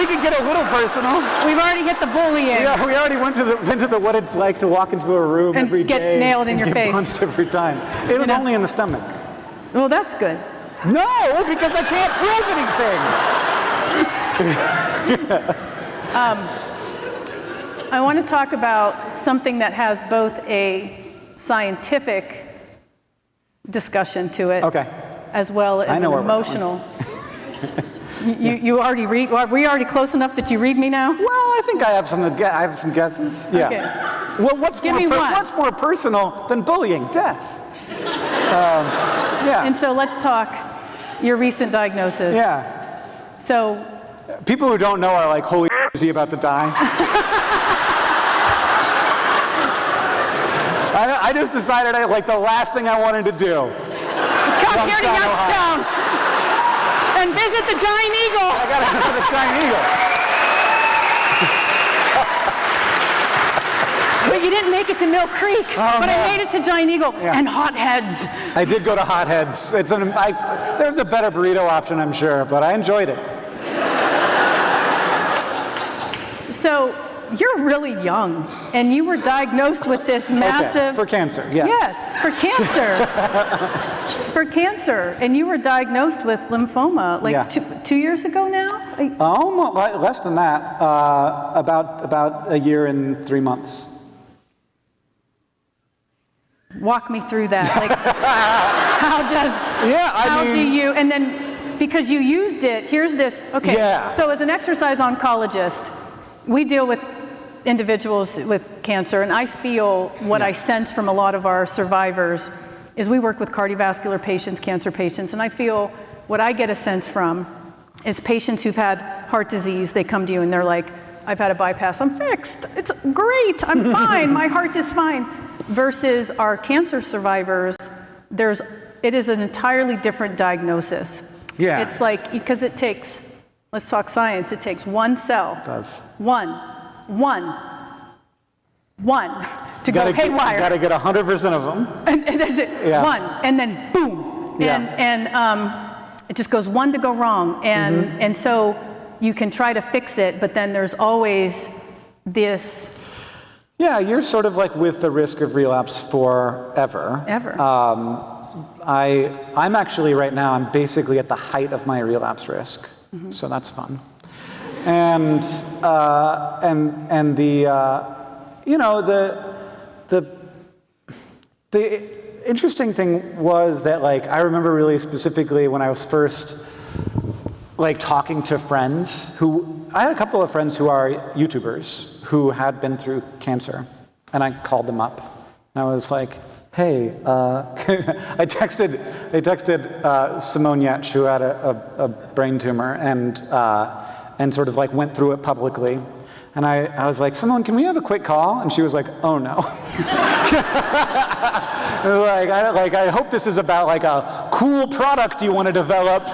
can get a little personal. We've already hit the bullying. Yeah, we already went to the what it's like to walk into a room and every day. Get nailed in your get face. Punched every time. It was only in the stomach. Well, that's good. No, because I can't prove anything. I want to talk about something that has both a scientific discussion to it, as well as an emotional. You already read? Are we already close enough that you read me now? Well, I think I have some guesses. Yeah. Okay. Well, what's more personal than bullying? Death. Yeah. And so let's talk your recent diagnosis. Yeah. So. People who don't know are like, holy is he about to die? I just decided like the last thing I wanted to do. Come here to Youngstown and visit the giant eagle. I gotta visit the giant eagle. But you didn't make it to Mill Creek. I made it to Giant Eagle and Hot Heads. I did go to Hot Heads. There's a better burrito option, I'm sure, but I enjoyed it. So you're really young, and you were diagnosed with this massive... For cancer, yes. Yes, for cancer. For cancer. And you were diagnosed with lymphoma, like 2 years ago now? Almost, less than that, about a year and 3 months. Walk me through that. Like, how do you, and then, because you used it, here's this, so as an exercise oncologist, we deal with individuals with cancer, and I feel what I sense from a lot of our survivors is we work with cardiovascular patients, cancer patients, and I feel what I get a sense from is patients who've had heart disease, they come to you and they're like, I've had a bypass, I'm fixed, it's great, I'm fine, my heart is fine. Versus our cancer survivors, it is an entirely different diagnosis. Yeah. It's like, because it takes, let's talk science, it takes one cell. It does. One to go haywire. You gotta get 100% of them. And that's it. Yeah. One, and then boom. Yeah. And it just goes one to go wrong. And so you can try to fix it, but then there's always this. Yeah, you're sort of like with the risk of relapse forever. Ever. I'm actually right now, I'm basically at the height of my relapse risk. So that's fun. And the interesting thing was that, like, I remember really specifically when I was first like talking to friends I had a couple of friends who are YouTubers who had been through cancer, and I called them up and I was like, hey, I texted Simone Yetch, who had a brain tumor, and sort of like went through it publicly. And I was like, Simone, can we have a quick call? And she was like, oh no. I hope this is about like a cool product you want to develop.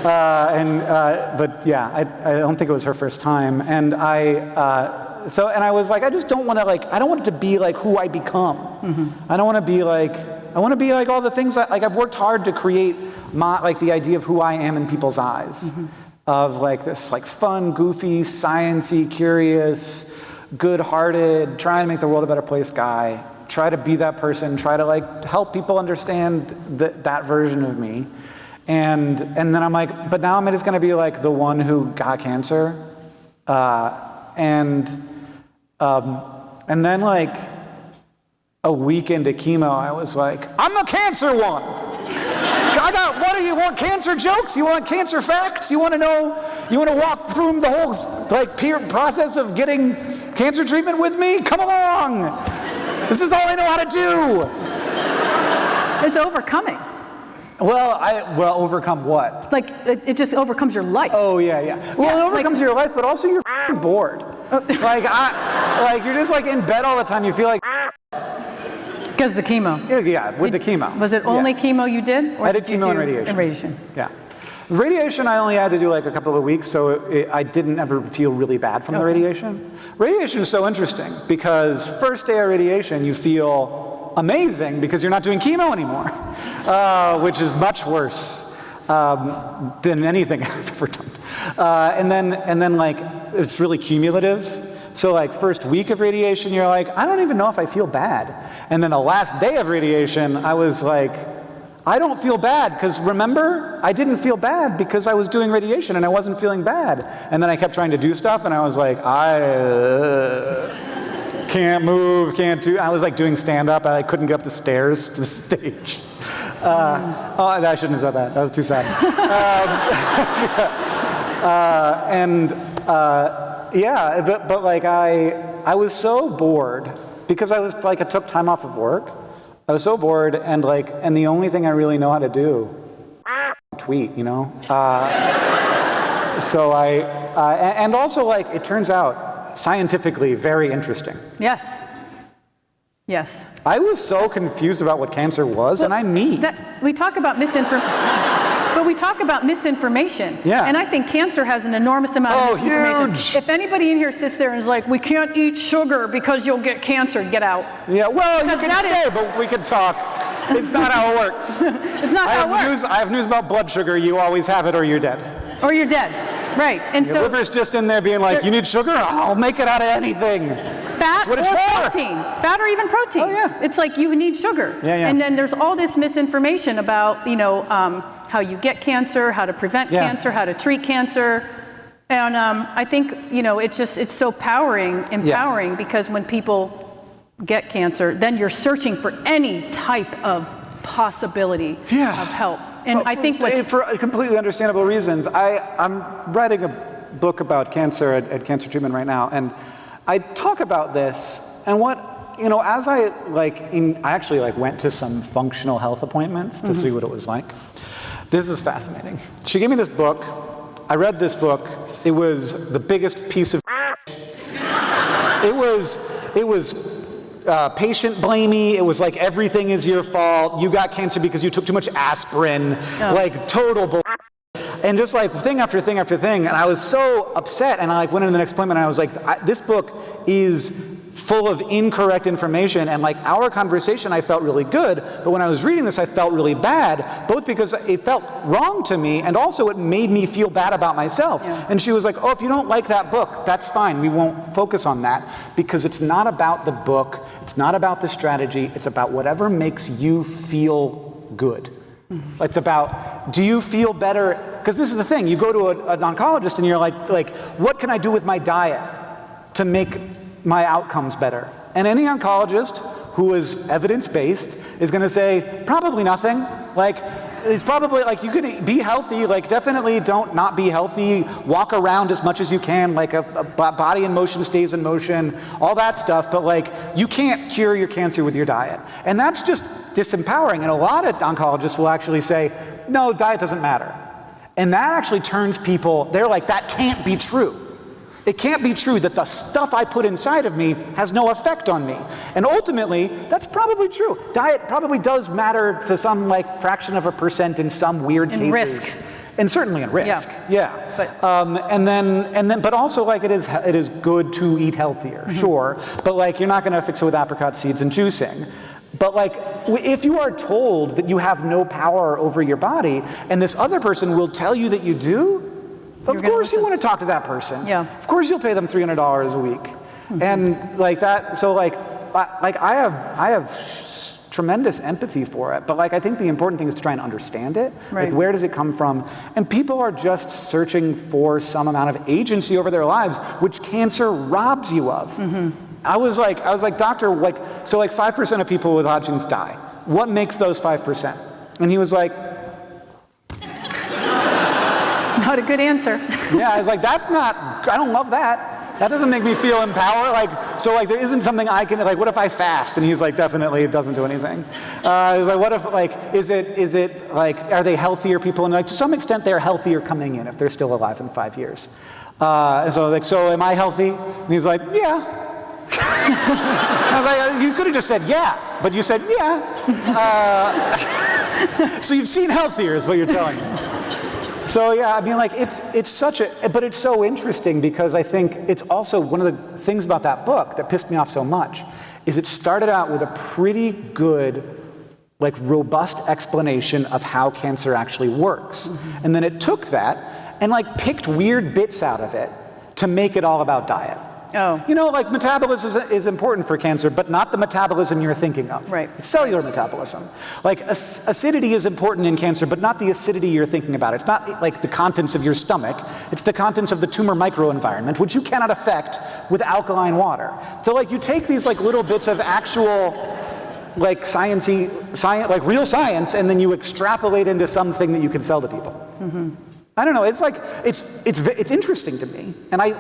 But yeah, I don't think it was her first time. And I was like, I just don't want to I don't want it to be like who I become. Mm-hmm. I don't want to be like, I want to be like all the things I've worked hard to create the idea of who I am in people's eyes. Mm-hmm. Of like this like fun, goofy, sciencey, curious, good-hearted, trying to make the world a better place guy. Try to be that person, try to like help people understand that version of me. And then I'm like, but now I'm just gonna be like the one who got cancer. And then like a week into chemo, I was like, I'm the cancer one. What do you want? Cancer jokes? You want cancer facts? You want to know? You want to walk through the whole process of getting cancer treatment with me? Come along. This is all I know how to do. It's overcoming. Well, overcome what? Like it just overcomes your life. Oh yeah. Well, it overcomes your life, but also you're bored. You're just like in bed all the time. You feel like. Because the chemo. Yeah, with the chemo. Was it only chemo you did? Or I did chemo and radiation. And radiation. Yeah. Radiation I only had to do like a couple of weeks, so I didn't ever feel really bad from the radiation. Radiation is so interesting because first day of radiation you feel amazing because you're not doing chemo anymore, which is much worse than anything I've ever done. And then like it's really cumulative. So like first week of radiation, you're like, I don't even know if I feel bad. And then the last day of radiation, I was like, I don't feel bad, because remember, I didn't feel bad because I was doing radiation and I wasn't feeling bad. And then I kept trying to do stuff and I was like, I can't move, can't do, I was like doing stand-up, I couldn't get up the stairs to the stage. I shouldn't have said that, that was too sad. Yeah, but like I was so bored because I was like I took time off of work. I was so bored and the only thing I really know how to do tweet, you know. So and also like it turns out scientifically very interesting. Yes. I was so confused about what cancer was, and I'm me. We talk about misinformation. Yeah. And I think cancer has an enormous amount of misinformation. Huge. If anybody in here sits there and is like, we can't eat sugar because you'll get cancer, get out. Yeah, well, you can stay, but we can talk. It's not how it works. It's not how it works. I have news about blood sugar. You always have it or you're dead. Or you're dead. Right. And Your liver's just in there being like, you need sugar? I'll make it out of anything. Fat or protein. Fat or even protein. Oh, yeah. It's like you need sugar. Yeah. And then there's all this misinformation about, how you get cancer, how to prevent cancer, how to treat cancer. And I think, it's so empowering because when people get cancer, then you're searching for any type of possibility of help. And I think for completely understandable reasons, I'm writing a book about cancer at Cancer Treatment right now, and I talk about this, and as I actually went to some functional health appointments to see what it was like. This is fascinating. She gave me this book. I read this book. It was the biggest piece of It was patient blamey. It was like everything is your fault. You got cancer because you took too much aspirin. Total bull. And just thing after thing after thing. And I was so upset. And I went into the next appointment and I was like, this book is full of incorrect information, and our conversation I felt really good, but when I was reading this I felt really bad, both because it felt wrong to me and also it made me feel bad about myself. And she was like, oh, if you don't like that book, that's fine, we won't focus on that, because it's not about the book, it's not about the strategy, it's about whatever makes you feel good. It's about, do you feel better? Because this is the thing, you go to an oncologist and you're like, what can I do with my diet to make my outcomes better? And any oncologist who is evidence-based is going to say, probably nothing. it's probably like you could be healthy, like definitely don't not be healthy, walk around as much as you can, like a body in motion stays in motion, all that stuff, but like you can't cure your cancer with your diet. And that's just disempowering. And a lot of oncologists will actually say, no, diet doesn't matter. And that actually turns people, they're like, that can't be true. It can't be true that the stuff I put inside of me has no effect on me. And ultimately, that's probably true. Diet probably does matter to some like fraction of a percent in some weird cases. Risk. And certainly in risk. Yeah. But But also like it is good to eat healthier, sure. But like you're not going to fix it with apricot seeds and juicing. But like, if you are told that you have no power over your body, and this other person will tell you that you do, of course you want to talk to that person. Yeah. Of course you'll pay them $300 a week. And like that, so like I have tremendous empathy for it, but like I think the important thing is to try and understand it. Right. Like where does it come from? And people are just searching for some amount of agency over their lives, which cancer robs you of. I was like, doctor, like, so like 5% of people with Hodgkin's die. What makes those 5%? And he was like, not a good answer. yeah, I was like, I don't love that. That doesn't make me feel empowered. Like, so like there isn't something I can, like, what if I fast? And he's like, definitely it doesn't do anything. I was like, what if, like, is it like, are they healthier people? And like, to some extent they're healthier coming in if they're still alive in 5 years. And so like, so am I healthy? And he's like, yeah. I was like, you could have just said yeah, but you said yeah. So you've seen healthier is what you're telling me. So yeah, I mean like it's such a, but it's so interesting because I think it's also one of the things about that book that pissed me off so much is it started out with a pretty good, like robust explanation of how cancer actually works. And then it took that and like picked weird bits out of it to make it all about diet. Oh. You know, like metabolism is important for cancer, but not the metabolism you're thinking of. Right. It's cellular metabolism. Like acidity is important in cancer, but not the acidity you're thinking about. It's not like the contents of your stomach. It's the contents of the tumor microenvironment, which you cannot affect with alkaline water. So like you take these like little bits of actual like science, like real science, and then you extrapolate into something that you can sell to people. I don't know. It's like it's interesting to me, and I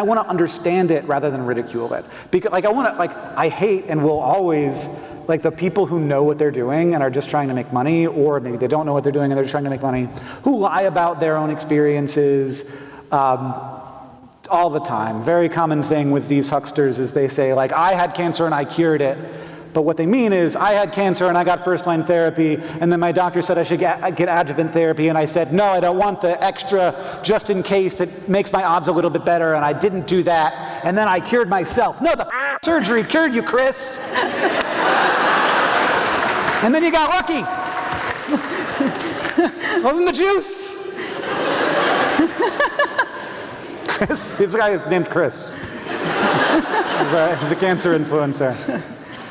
want to understand it rather than ridicule it. Because like I hate and will always like the people who know what they're doing and are just trying to make money, or maybe they don't know what they're doing and they're just trying to make money, who lie about their own experiences all the time. Very common thing with these hucksters is they say like I had cancer and I cured it. But what they mean is, I had cancer and I got first-line therapy, and then my doctor said I should get adjuvant therapy, and I said, no, I don't want the extra just in case that makes my odds a little bit better, and I didn't do that, and then I cured myself. No, the surgery cured you, Chris. And then you got lucky. Wasn't the juice? Chris, this guy is named Chris. He's a cancer influencer.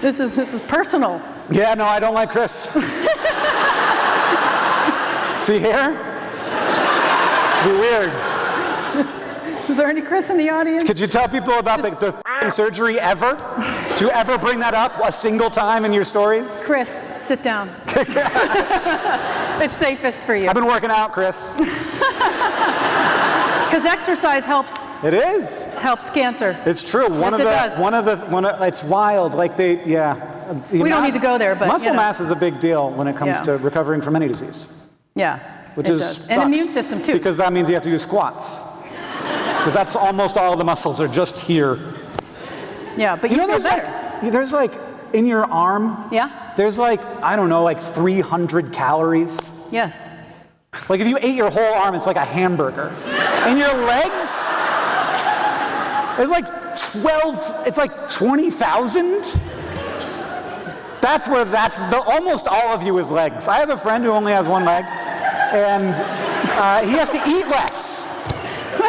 This is personal. Yeah, no, I don't like Chris. See here? Be weird. Is there any Chris in the audience? Could you tell people about the surgery ever? Do you ever bring that up a single time in your stories? Chris, sit down. It's safest for you. I've been working out, Chris. Because exercise helps. It is. Helps cancer. It's true. It's wild. Like We don't need to go there, but muscle mass is a big deal when it comes to recovering from any disease. Yeah. Which is and immune system too. Because that means you have to do squats. Because that's almost all the muscles are just here. Yeah, but you know, there's like in your arm. Yeah. There's like I don't know, like 300 calories. Yes. Like if you ate your whole arm, it's like a hamburger. And your legs, it's like 12. It's like 20,000. Almost all of you is legs. I have a friend who only has one leg, and he has to eat less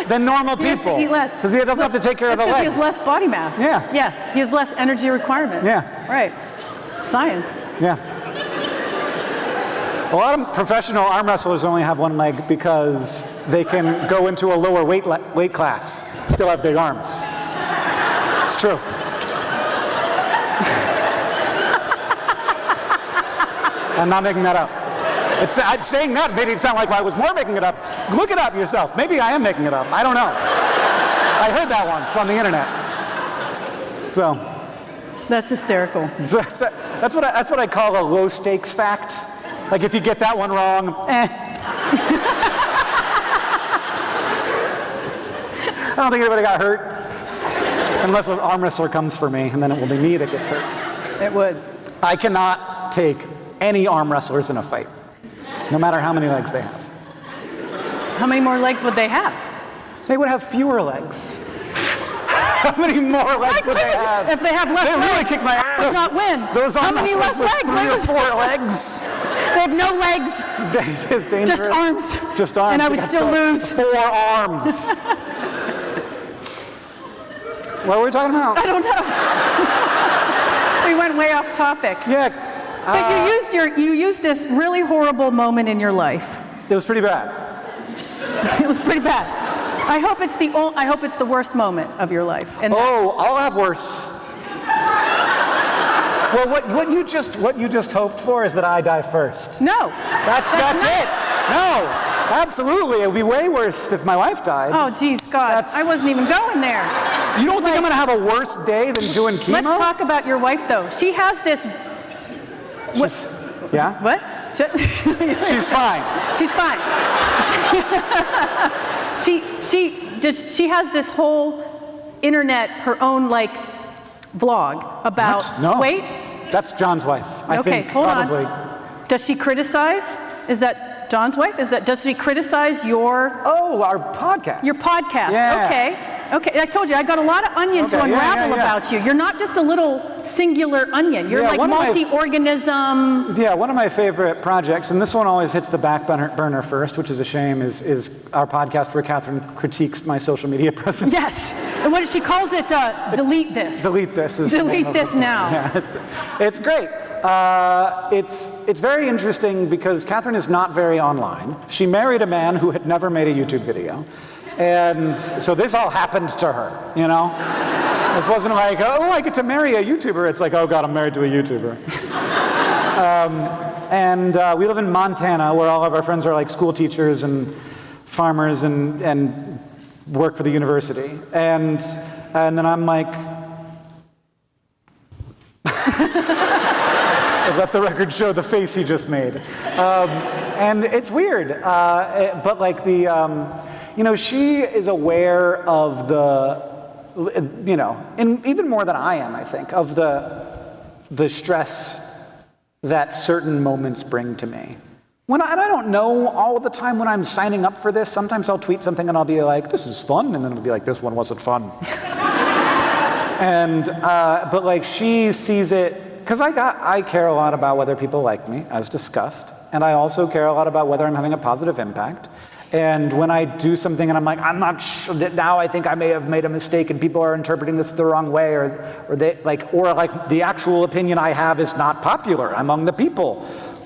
than normal people. He has to eat less. Because he doesn't have to take care of the leg. Because he has less body mass. Yeah. Yes, he has less energy requirement. Yeah. Right. Science. Yeah. A lot of professional arm wrestlers only have one leg because they can go into a lower weight class, still have big arms. It's true. I'm not making that up. Saying that made it sound like I was more making it up. Look it up yourself. Maybe I am making it up. I don't know. I heard that once on the internet. So. That's hysterical. That's what I call a low stakes fact. Like if you get that one wrong, I don't think anybody got hurt. Unless an arm wrestler comes for me, and then it will be me that gets hurt. It would. I cannot take any arm wrestlers in a fight, no matter how many legs they have. How many more legs would they have? They would have fewer legs. How many more legs would they have? If they have less they legs, really kick my ass. they would not win. Those How arm many wrestlers less with legs? 3 or 4 legs. They have no legs. It's dangerous. Just arms. Just arms. And I would still lose. 4 arms. What were we talking about? I don't know. We went way off topic. Yeah. But you used this really horrible moment in your life. It was pretty bad. It was pretty bad. I hope it's the worst moment of your life. And I'll have worse. Well, what you just hoped for is that I die first. No. That's it. No, absolutely. It would be way worse if my wife died. Oh, geez, God. I wasn't even going there. You don't think I'm going to have a worse day than doing chemo? Let's talk about your wife, though. She has this. Yeah? What? She's fine. She's fine. She has this whole internet, her own vlog about. What? No. Wait. That's John's wife. I think hold probably. on. Does she criticize? Is that John's wife? Does she criticize your? Oh, our podcast. Your podcast. Yeah. Okay. I told you I got a lot of onion to unravel about you. You're not just a little singular onion. You're like multi-organism. One of my favorite projects, and this one always hits the back burner first, which is a shame, is our podcast where Catherine critiques my social media presence. Yes. And what she calls it, delete this. Delete this. Delete this now. Yeah, it's great. It's very interesting because Catherine is not very online. She married a man who had never made a YouTube video. And so this all happened to her, you know? This wasn't like, oh, I get to marry a YouTuber. It's like, oh God, I'm married to a YouTuber. We live in Montana, where all of our friends are like school teachers and farmers and work for the university. And then I'm like, let the record show the face he just made. And it's weird, but like she is aware of and even more than I am, I think, of the stress that certain moments bring to me. And I don't know all the time when I'm signing up for this. Sometimes I'll tweet something and I'll be like, this is fun, and then it'll be like, this one wasn't fun. But she sees it, because I care a lot about whether people like me, as discussed, and I also care a lot about whether I'm having a positive impact. And when I do something and I'm like, I'm not sure that now I think I may have made a mistake and people are interpreting this the wrong way, or the actual opinion I have is not popular among the people,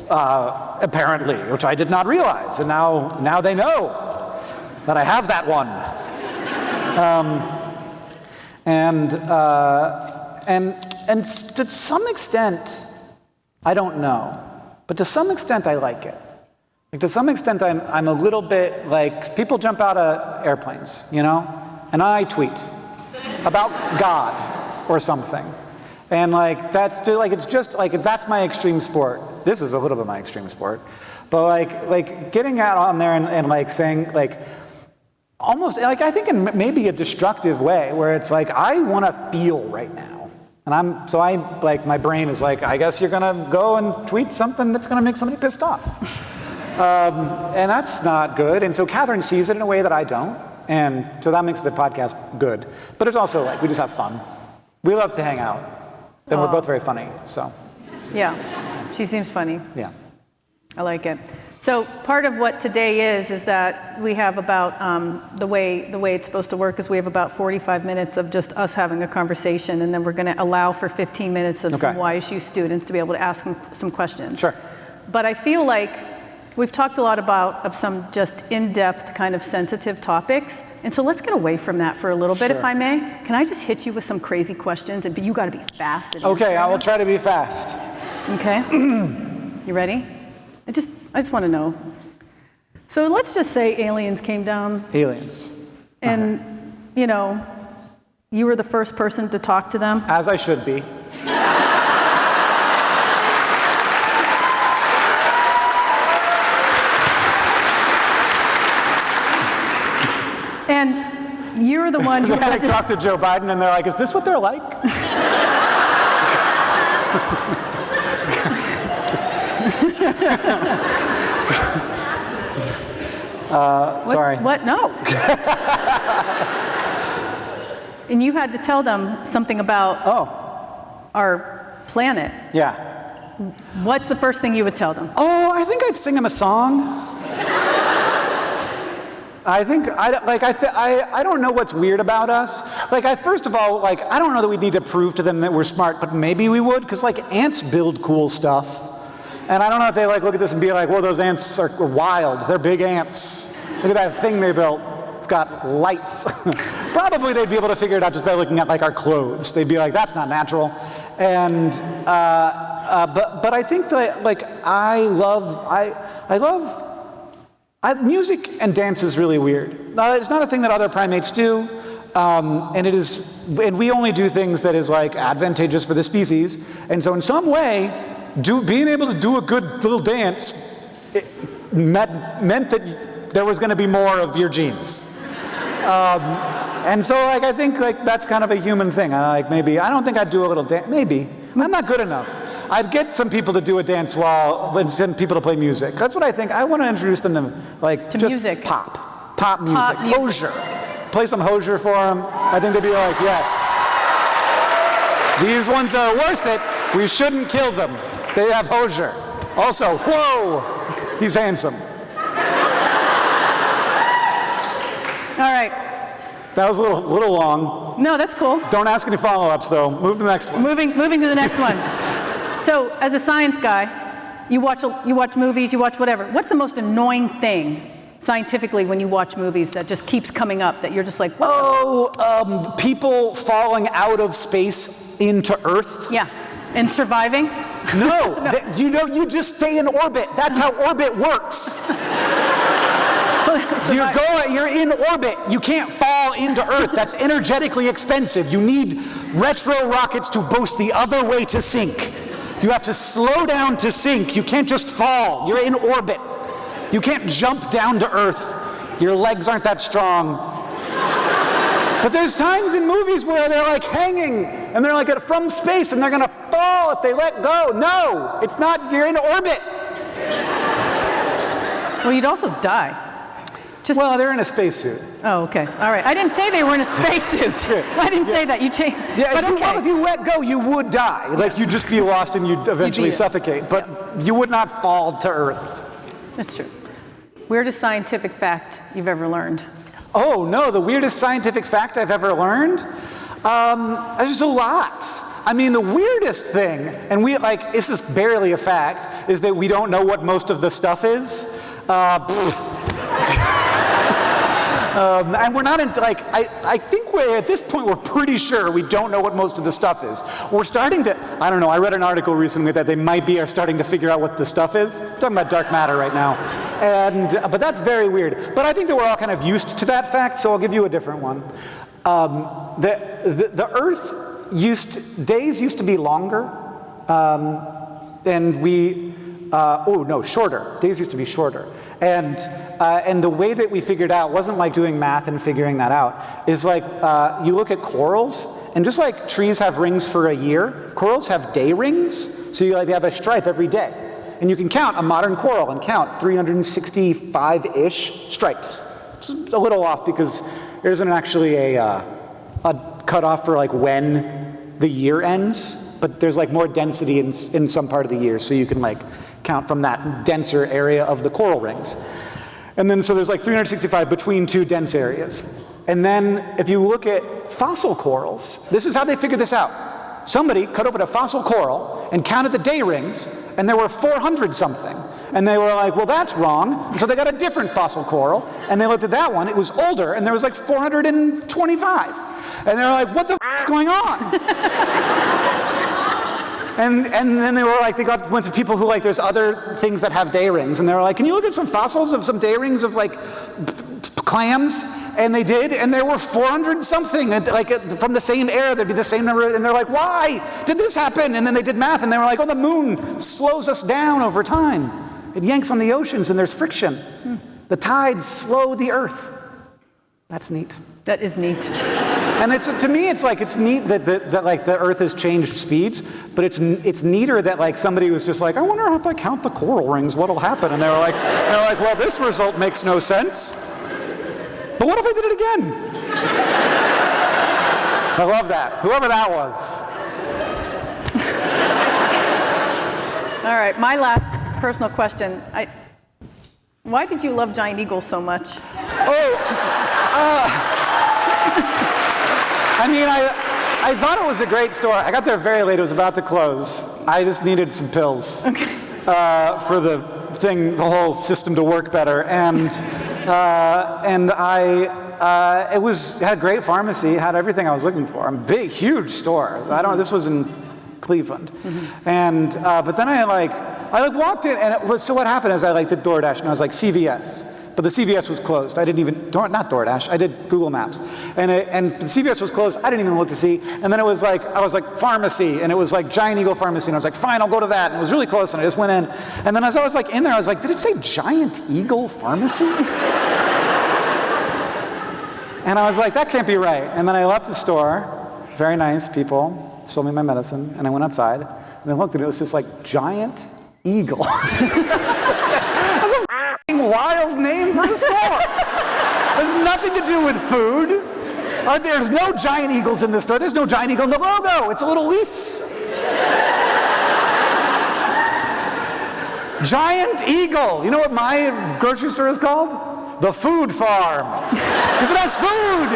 apparently, which I did not realize. And now they know that I have that one. And to some extent, I don't know, but to some extent I like it. To some extent, I'm a little bit like, people jump out of airplanes, and I tweet about God or something. And that's my extreme sport. This is a little bit my extreme sport. But getting out on there and saying almost I think in maybe a destructive way, where it's I want to feel right now. And my brain is I guess you're gonna go and tweet something that's gonna make somebody pissed off. And that's not good. And so Catherine sees it in a way that I don't. And so that makes the podcast good. But it's also we just have fun. We love to hang out. And we're both very funny, so. Yeah, she seems funny. Yeah. I like it. So part of what today is that we have about, the way it's supposed to work is we have about 45 minutes of just us having a conversation, and then we're gonna allow for 15 minutes of some YSU students to be able to ask them some questions. Sure. But I feel like we've talked a lot of some just in-depth kind of sensitive topics, and so let's get away from that for a little bit, if I may. Can I just hit you with some crazy questions, but you got to be fast. Okay, I will try to be fast. Okay. You ready? I just want to know. So let's just say aliens came down. Aliens. And, you know, you were the first person to talk to them. As I should be. And you're the one who I had to talk to Joe Biden and they're like, is this what they're like? Sorry. What? No. And you had to tell them something about our planet. Yeah. What's the first thing you would tell them? Oh, I think I'd sing them a song. I think, I don't know what's weird about us. First of all, I don't know that we need to prove to them that we're smart, but maybe we would, because ants build cool stuff. And I don't know if they look at this and be like, whoa, those ants are wild. They're big ants. Look at that thing they built. It's got lights. Probably they'd be able to figure it out just by looking at our clothes. They'd be like, that's not natural. And, but I think that I love music and dance is really weird. It's not a thing that other primates do, and we only do things that is advantageous for the species. And so in some way, being able to do a good little dance meant that there was going to be more of your genes. And so I think that's kind of a human thing. Maybe I don't think I'd do a little dance. Maybe I'm not good enough. I'd get some people to do a dance and send people to play music. That's what I think. I want to introduce them to just music. Pop music. Hosier. Play some Hosier for them. I think they'd be like, yes. These ones are worth it. We shouldn't kill them. They have Hosier. Also, whoa, he's handsome. All right. That was a little long. No, that's cool. Don't ask any follow-ups, though. Move to the next one. Moving to the next one. So, as a science guy, you watch movies, you watch whatever. What's the most annoying thing scientifically when you watch movies that just keeps coming up that you're just like, what? Oh, people falling out of space into Earth. Yeah, and surviving? No, no. You just stay in orbit. That's how orbit works. You're in orbit. You can't fall into Earth. That's energetically expensive. You need retro rockets to boost the other way to sink. You have to slow down to sink. You can't just fall. You're in orbit. You can't jump down to Earth. Your legs aren't that strong. But there's times in movies where they're hanging and they're from space and they're going to fall if they let go. No, it's not. You're in orbit. Well, you'd also die. Well, they're in a spacesuit. Oh, okay. All right. I didn't say they were in a spacesuit. I didn't say that. You changed. Yeah, but okay. If you let go, you would die. You'd just be lost and you'd eventually suffocate. But you would not fall to Earth. That's true. Weirdest scientific fact you've ever learned? Oh, no. The weirdest scientific fact I've ever learned? There's a lot. I mean, the weirdest thing, and this is barely a fact, is that we don't know what most of the stuff is. And we're not I think at this point we're pretty sure we don't know what most of the stuff is. We're starting to, I don't know, I read an article recently that they might be starting to figure out what the stuff is. I'm talking about dark matter right now. But that's very weird. But I think that we're all kind of used to that fact, so I'll give you a different one. The Earth days used to be longer, and shorter. Days used to be shorter. And the way that we figured out wasn't like doing math and figuring that out. Is you look at corals, and just like trees have rings for a year, corals have day rings. So they have a stripe every day. And you can count a modern coral and count 365-ish stripes. Just a little off because there isn't actually a cutoff for when the year ends, but there's more density in some part of the year, so you can count from that denser area of the coral rings. And then so there's 365 between two dense areas. And then if you look at fossil corals, this is how they figured this out. Somebody cut open a fossil coral and counted the day rings, and there were 400 something. And they were like, well, that's wrong. And so they got a different fossil coral, and they looked at that one. It was older, and there was 425. And they were like, what the f is going on? And then they were like, went to people who like, there's other things that have day rings. And they were like, can you look at some fossils of some day rings of like clams? And they did, and there were 400 something, like from the same era, there'd be the same number, and they're like, why did this happen? And then they did math, and they were like, oh, the moon slows us down over time. It yanks on the oceans, and there's friction. The tides slow the earth. That's neat. That is neat. And to me, it's neat that like the earth has changed speeds, but it's neater that like somebody was just like, I wonder if I count the coral rings, what'll happen? And they're like, well, this result makes no sense. But what if I did it again? I love that. Whoever that was. All right, my last personal question. Why did you love giant eagles so much? I thought it was a great store. I got there very late. It was about to close. I just needed some pills for the whole system to work better. And it had a great pharmacy, had everything I was looking for. A big, huge store. This was in Cleveland. And, but then I walked in, and so what happened is I did DoorDash, and I was like, CVS. But the CVS was closed. I didn't even, not DoorDash, I did Google Maps. And the CVS was closed, I didn't even look to see. And then I was like, pharmacy, and it was like Giant Eagle Pharmacy, and I was like, fine, I'll go to that. And it was really close, and I just went in. And then as I was like in there, I was like, did it say Giant Eagle Pharmacy? And I was like, that can't be right. And then I left the store, very nice people, sold me my medicine, and I went outside, and I looked, and it was just like Giant Eagle. Wild name for the store. There's nothing to do with food. There's no giant eagles in this store. There's no giant eagle in the logo. It's a little Leafs. Giant Eagle. You know what my grocery store is called? The Food Farm. Because it has food.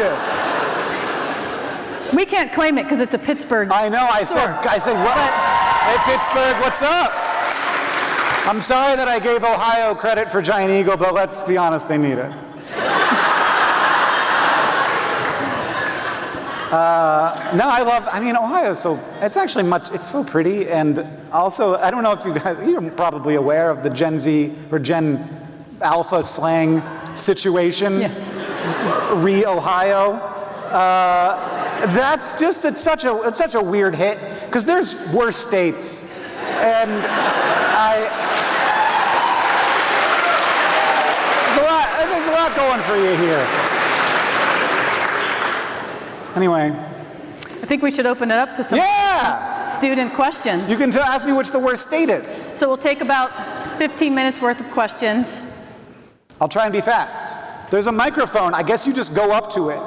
We can't claim it because it's a Pittsburgh. I know. I said, what? Hey, Pittsburgh, what's up? I'm sorry that I gave Ohio credit for Giant Eagle, but let's be honest, they need it. Ohio's it's so pretty, and also, I don't know if you're probably aware of the Gen Z or Gen Alpha slang situation, Ohio. That's just, it's such a weird hit, because there's worse states, and there's a lot going for you here. Anyway. I think we should open it up to some student questions. You can ask me which the worst state is. So we'll take about 15 minutes worth of questions. I'll try and be fast. There's a microphone. I guess you just go up to it.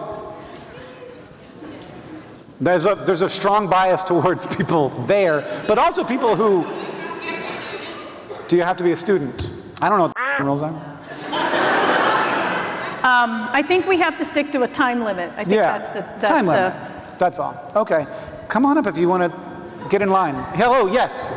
There's a strong bias towards people there, but also people who... Do you have to be a student? I don't know what the rules are. I think we have to stick to a time limit. I think that's time limit. That's all. Okay. Come on up if you want to get in line. Hello, yes.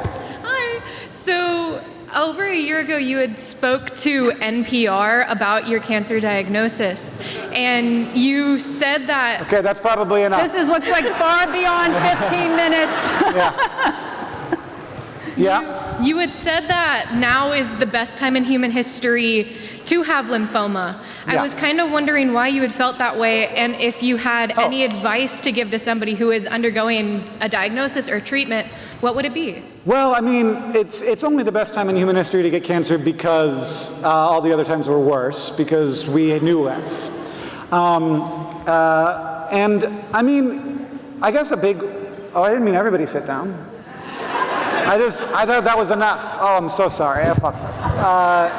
Hi. So over a year ago, you had spoke to NPR about your cancer diagnosis, and you said that... Okay, that's probably enough. This looks like far beyond 15 minutes. Yeah. You had said that now is the best time in human history to have lymphoma. I was kind of wondering why you had felt that way, and if you had any advice to give to somebody who is undergoing a diagnosis or treatment, what would it be? Well, I mean, it's only the best time in human history to get cancer because all the other times were worse, because we knew less. And I mean, I guess I didn't mean everybody sit down. I thought that was enough. Oh, I'm so sorry, I fucked up.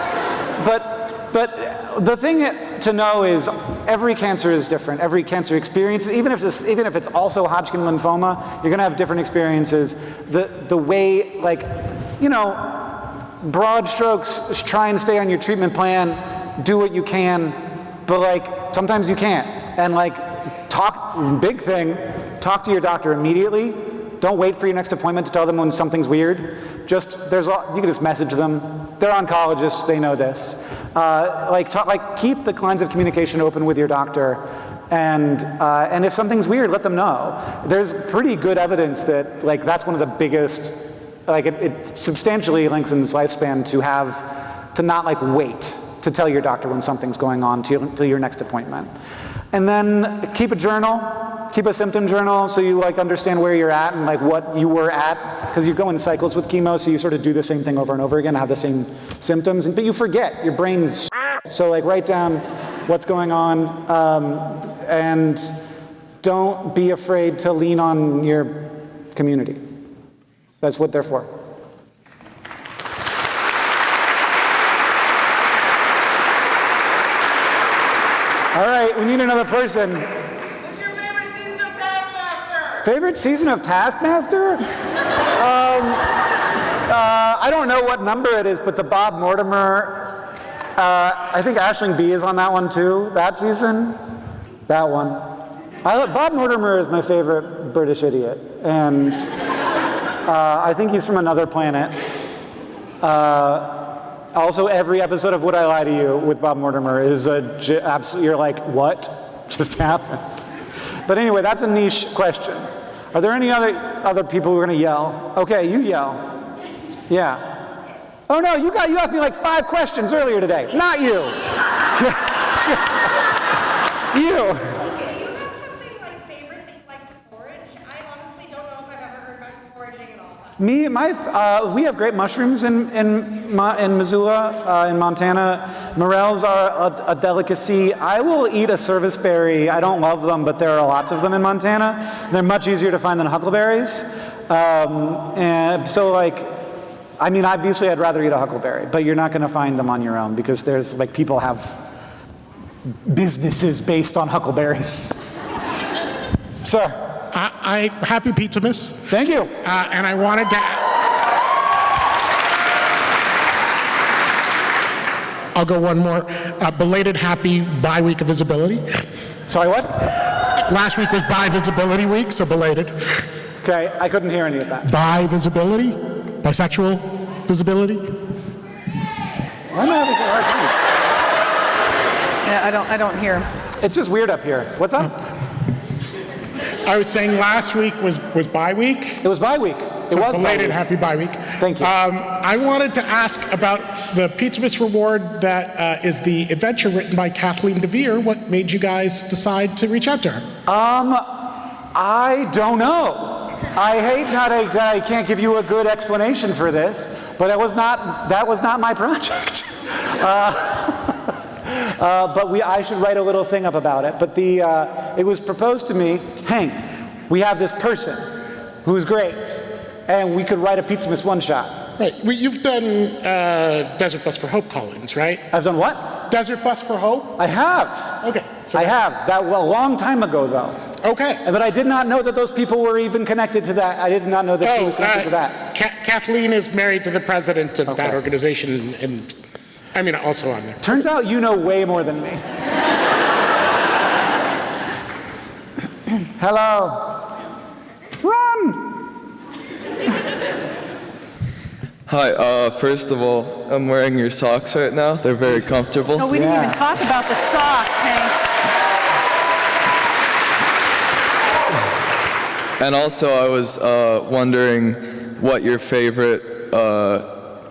But the thing to know is every cancer is different. Every cancer experience, even if it's also Hodgkin lymphoma, you're going to have different experiences. The way, broad strokes, try and stay on your treatment plan, do what you can, but sometimes you can't. And big thing, talk to your doctor immediately. Don't wait for your next appointment to tell them when something's weird. You can just message them. They're oncologists, they know this. Keep the lines of communication open with your doctor. And if something's weird, let them know. There's pretty good evidence that like that's one of the biggest, like it substantially lengthens lifespan to not like wait to tell your doctor when something's going on till your next appointment. And then keep a journal, keep a symptom journal so you like understand where you're at and like what you were at, because you go in cycles with chemo, so you sort of do the same thing over and over again, have the same symptoms, but you forget, your brain's so like write down what's going on, and don't be afraid to lean on your community. That's what they're for. All right, we need another person. What's your favorite season of Taskmaster? Favorite season of Taskmaster? I don't know what number it is, but the Bob Mortimer, I think Aisling B is on that one too, that season. That one. Bob Mortimer is my favorite British idiot, and I think he's from another planet. Also, every episode of Would I Lie to You with Bob Mortimer is you're like, what just happened? But anyway, that's a niche question. Are there any other people who are going to yell? Okay, you yell. Yeah. Oh no, you asked me like 5 questions earlier today. Not you. You. Okay, you have something like favorite that you like to forage? I honestly don't know if I've ever heard about foraging at all. We have great mushrooms in Missoula, in Montana. Morels are a delicacy. I will eat a serviceberry. I don't love them, but there are lots of them in Montana. They're much easier to find than huckleberries. And so like, I mean, obviously I'd rather eat a huckleberry, but you're not going to find them on your own because there's like people have businesses based on huckleberries. Sir. Happy Pizzamas. Thank you. And I wanted to... I'll go one more. Belated happy bi-week of visibility. Sorry, what? Last week was bi-visibility week, so belated. Okay, I couldn't hear any of that. Bi-visibility? Bisexual visibility? Why am I having a hard time? Yeah, I don't hear. It's just weird up here. What's up? I was saying last week was bi-week. It was bi-week. So it was belated bi-week. happy bi-week. Thank you. I wanted to ask about the Pizzamas reward that is the adventure written by Kathleen DeVere. What made you guys decide to reach out to her? I don't know. I hate that I can't give you a good explanation for this, but that was not my project. But I should write a little thing up about it. But it was proposed to me, Hank, we have this person who's great, and we could write a Pizzamas one-shot. Right. Well, you've done Desert Bus for Hope call-ins, right? I've done what? Desert Bus for Hope? I have. Okay. So I have. That a long time ago, though. Okay. But I did not know that those people were even connected to that. I did not know that she was connected to that. Kathleen is married to the president of that organization, and I mean, also on there. Turns out you know way more than me. Hello. Run! Hi, first of all, I'm wearing your socks right now. They're very comfortable. Oh, we didn't even talk about the socks, Hank. And also, I was wondering what your favorite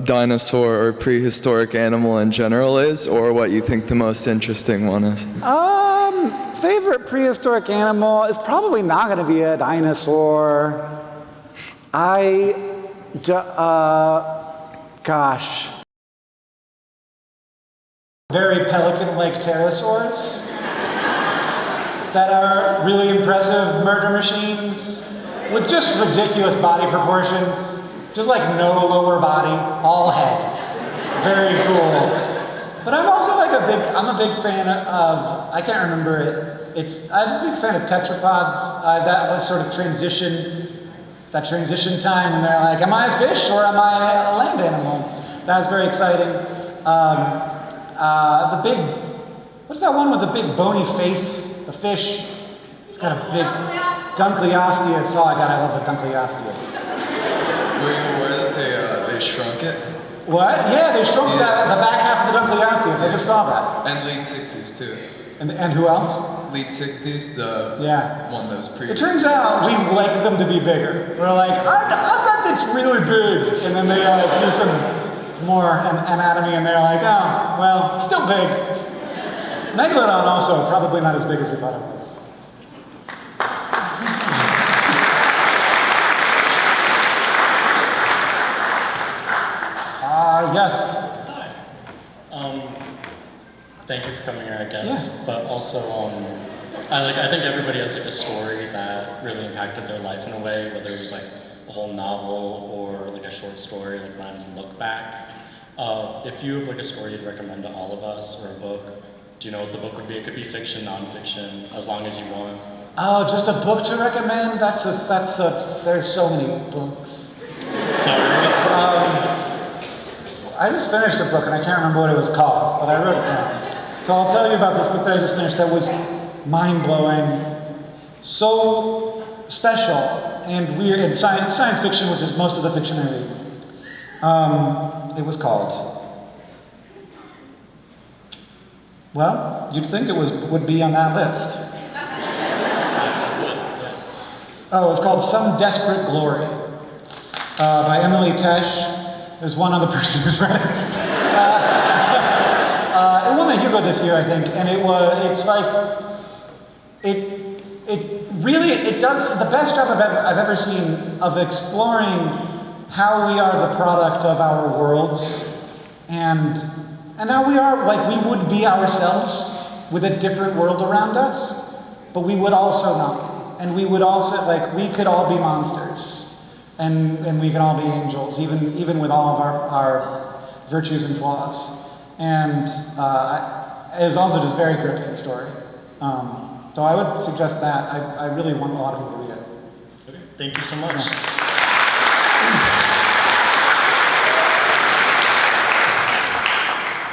dinosaur or prehistoric animal in general is, or what you think the most interesting one is. Favorite prehistoric animal is probably not going to be a dinosaur. Gosh. Very pelican-like pterosaurs that are really impressive murder machines with just ridiculous body proportions, just like no lower body, all head. Very cool. But I'm also like I'm a big fan of, I can't remember it. I'm a big fan of tetrapods. That was sort of that transition time when they're like, am I a fish or am I a land animal? That was very exciting. What's that one with the big bony face? The fish. It's got a big Dunkleosteus. Oh my God, I love the Dunkleosteus. Were you aware that they shrunk it? What? Yeah, they shrunk the back half of the Dunkleosteus. I just saw that. And late 60s too. And who else? Complete Sick piece, the one that was It previously. turns out we like them to be bigger. We're like, I bet it's really big. And then they do some more anatomy and they're like, oh, well, still big. Megalodon also, probably not as big as we thought it was. Yes. Thank you for coming here, I guess. Yeah. But also, I think everybody has like a story that really impacted their life in a way, whether it was like a whole novel or like a short story, like mine's Look Back. If you have like a story you'd recommend to all of us, or a book, do you know what the book would be? It could be fiction, nonfiction, as long as you want. Oh, just a book to recommend? There's so many books. Sorry. I just finished a book and I can't remember what it was called, but I wrote it down. So I'll tell you about this book that I just finished that was mind-blowing, so special and weird, and science fiction, which is most of the fiction I read. It was called, well, you'd think it would be on that list. Oh, it was called Some Desperate Glory by Emily Tesh. There's one other person who's read it. It won the Hugo this year, I think, and it does the best job I've ever seen of exploring how we are the product of our worlds, and how we are, like, we would be ourselves with a different world around us, but we would also not. And we would also, like, we could all be monsters. And we can all be angels, even with all of our virtues and flaws. And it was also just a very gripping story. So I would suggest that. I really want a lot of people to read it. Okay, thank you so much. Yeah.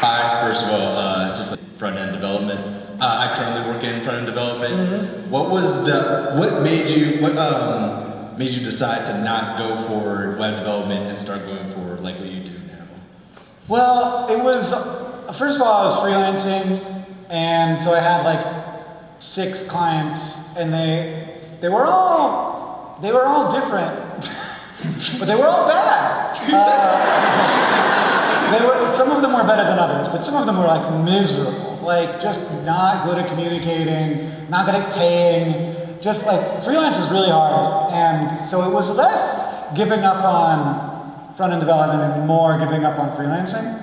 Hi, first of all, just like front-end development. I currently work in front-end development. Mm-hmm. What made you decide to not go for web development and start going for like what you do now? Well, it was, first of all, I was freelancing, and so I had like 6 clients, and they were all different, but they were all bad. Some of them were better than others, but some of them were like miserable, like just not good at communicating, not good at paying. Just like, freelance is really hard, and so it was less giving up on front-end development and more giving up on freelancing.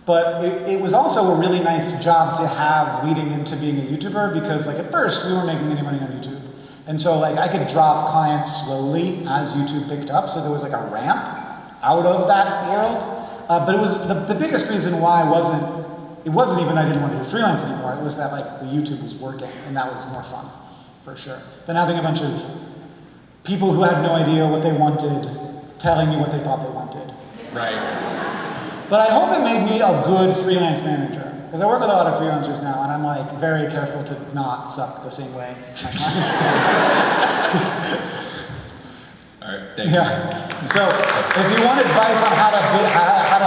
But it was also a really nice job to have leading into being a YouTuber, because like at first we weren't making any money on YouTube. And so like I could drop clients slowly as YouTube picked up, so there was like a ramp out of that world. But it was the biggest reason why it wasn't even I didn't want to do freelance anymore, it was that like the YouTube was working, and that was more fun. For sure. Than having a bunch of people who had no idea what they wanted telling you what they thought they wanted. Right. But I hope it made me a good freelance manager, because I work with a lot of freelancers now, and I'm like very careful to not suck the same way my clients do. All right, thank you. Yeah. So if you want advice on how to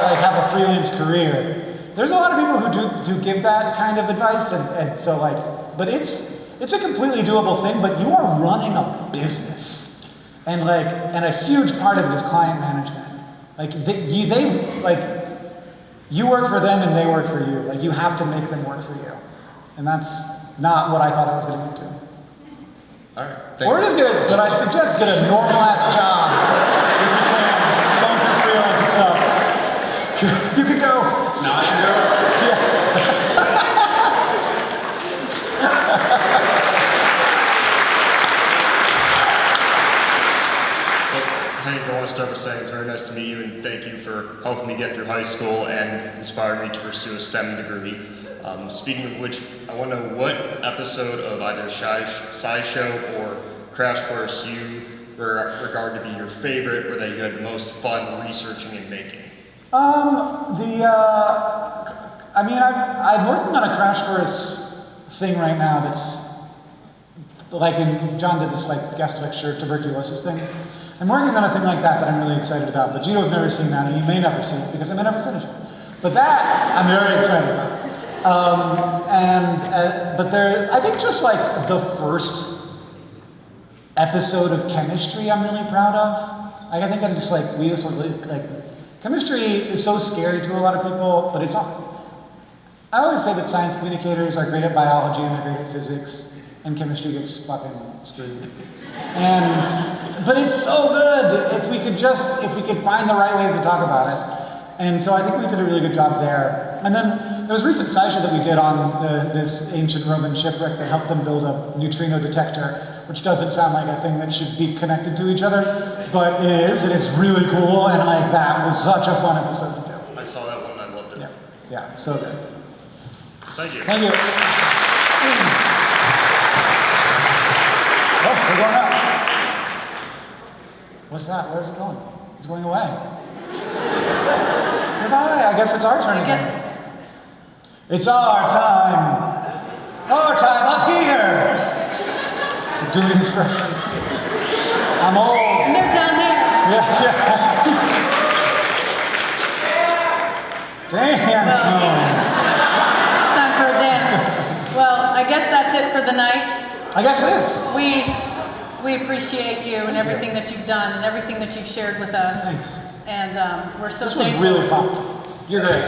like have a freelance career, there's a lot of people who do give that kind of advice, and so like, but it's a completely doable thing, but you are running a business. And a huge part of it is client management. Like you work for them and they work for you. Like you have to make them work for you. And that's not what I thought I was gonna get to. All right, thanks. Or just but I suggest get a normal ass job if you can. Just don't do freelance, it sucks. You could go. No, I should go. Hey, I want to start by saying it's very nice to meet you, and thank you for helping me get through high school and inspiring me to pursue a STEM degree. Speaking of which, I want to know what episode of either SciShow or Crash Course you regard to be your favorite, or that you had the most fun researching and making. I'm working on a Crash Course thing right now that's like, John did this like guest lecture tuberculosis thing. I'm working on a thing like that I'm really excited about, but Gito's never seen that, and he may never see it because I may never finish it. But that I'm very excited about. But I think just like the first episode of chemistry I'm really proud of. Like, I think we just like, chemistry is so scary to a lot of people, but it's all, I always say that science communicators are great at biology and they're great at physics, and chemistry gets fucking screwed. But it's so good if we could find the right ways to talk about it. And so I think we did a really good job there. And then there was a recent SciShow that we did on this ancient Roman shipwreck that helped them build a neutrino detector, which doesn't sound like a thing that should be connected to each other, but it is, and it's really cool, and like that was such a fun episode to do. I saw that one, I loved it. Yeah, so good. Thank you. Thank you. Oh, we're going up. What's that? Where's it going? It's going away. Goodbye. I guess it's our turn again. It's our time. Our time up here. It's a Goonies reference. I'm old. And they're down there. Yeah. Dance home. It's time for a dance. Well, I guess that's it for the night. I guess it is. We appreciate you and everything that you've done and everything that you've shared with us. Thanks. And we're so This was thankful. really fun. You're great.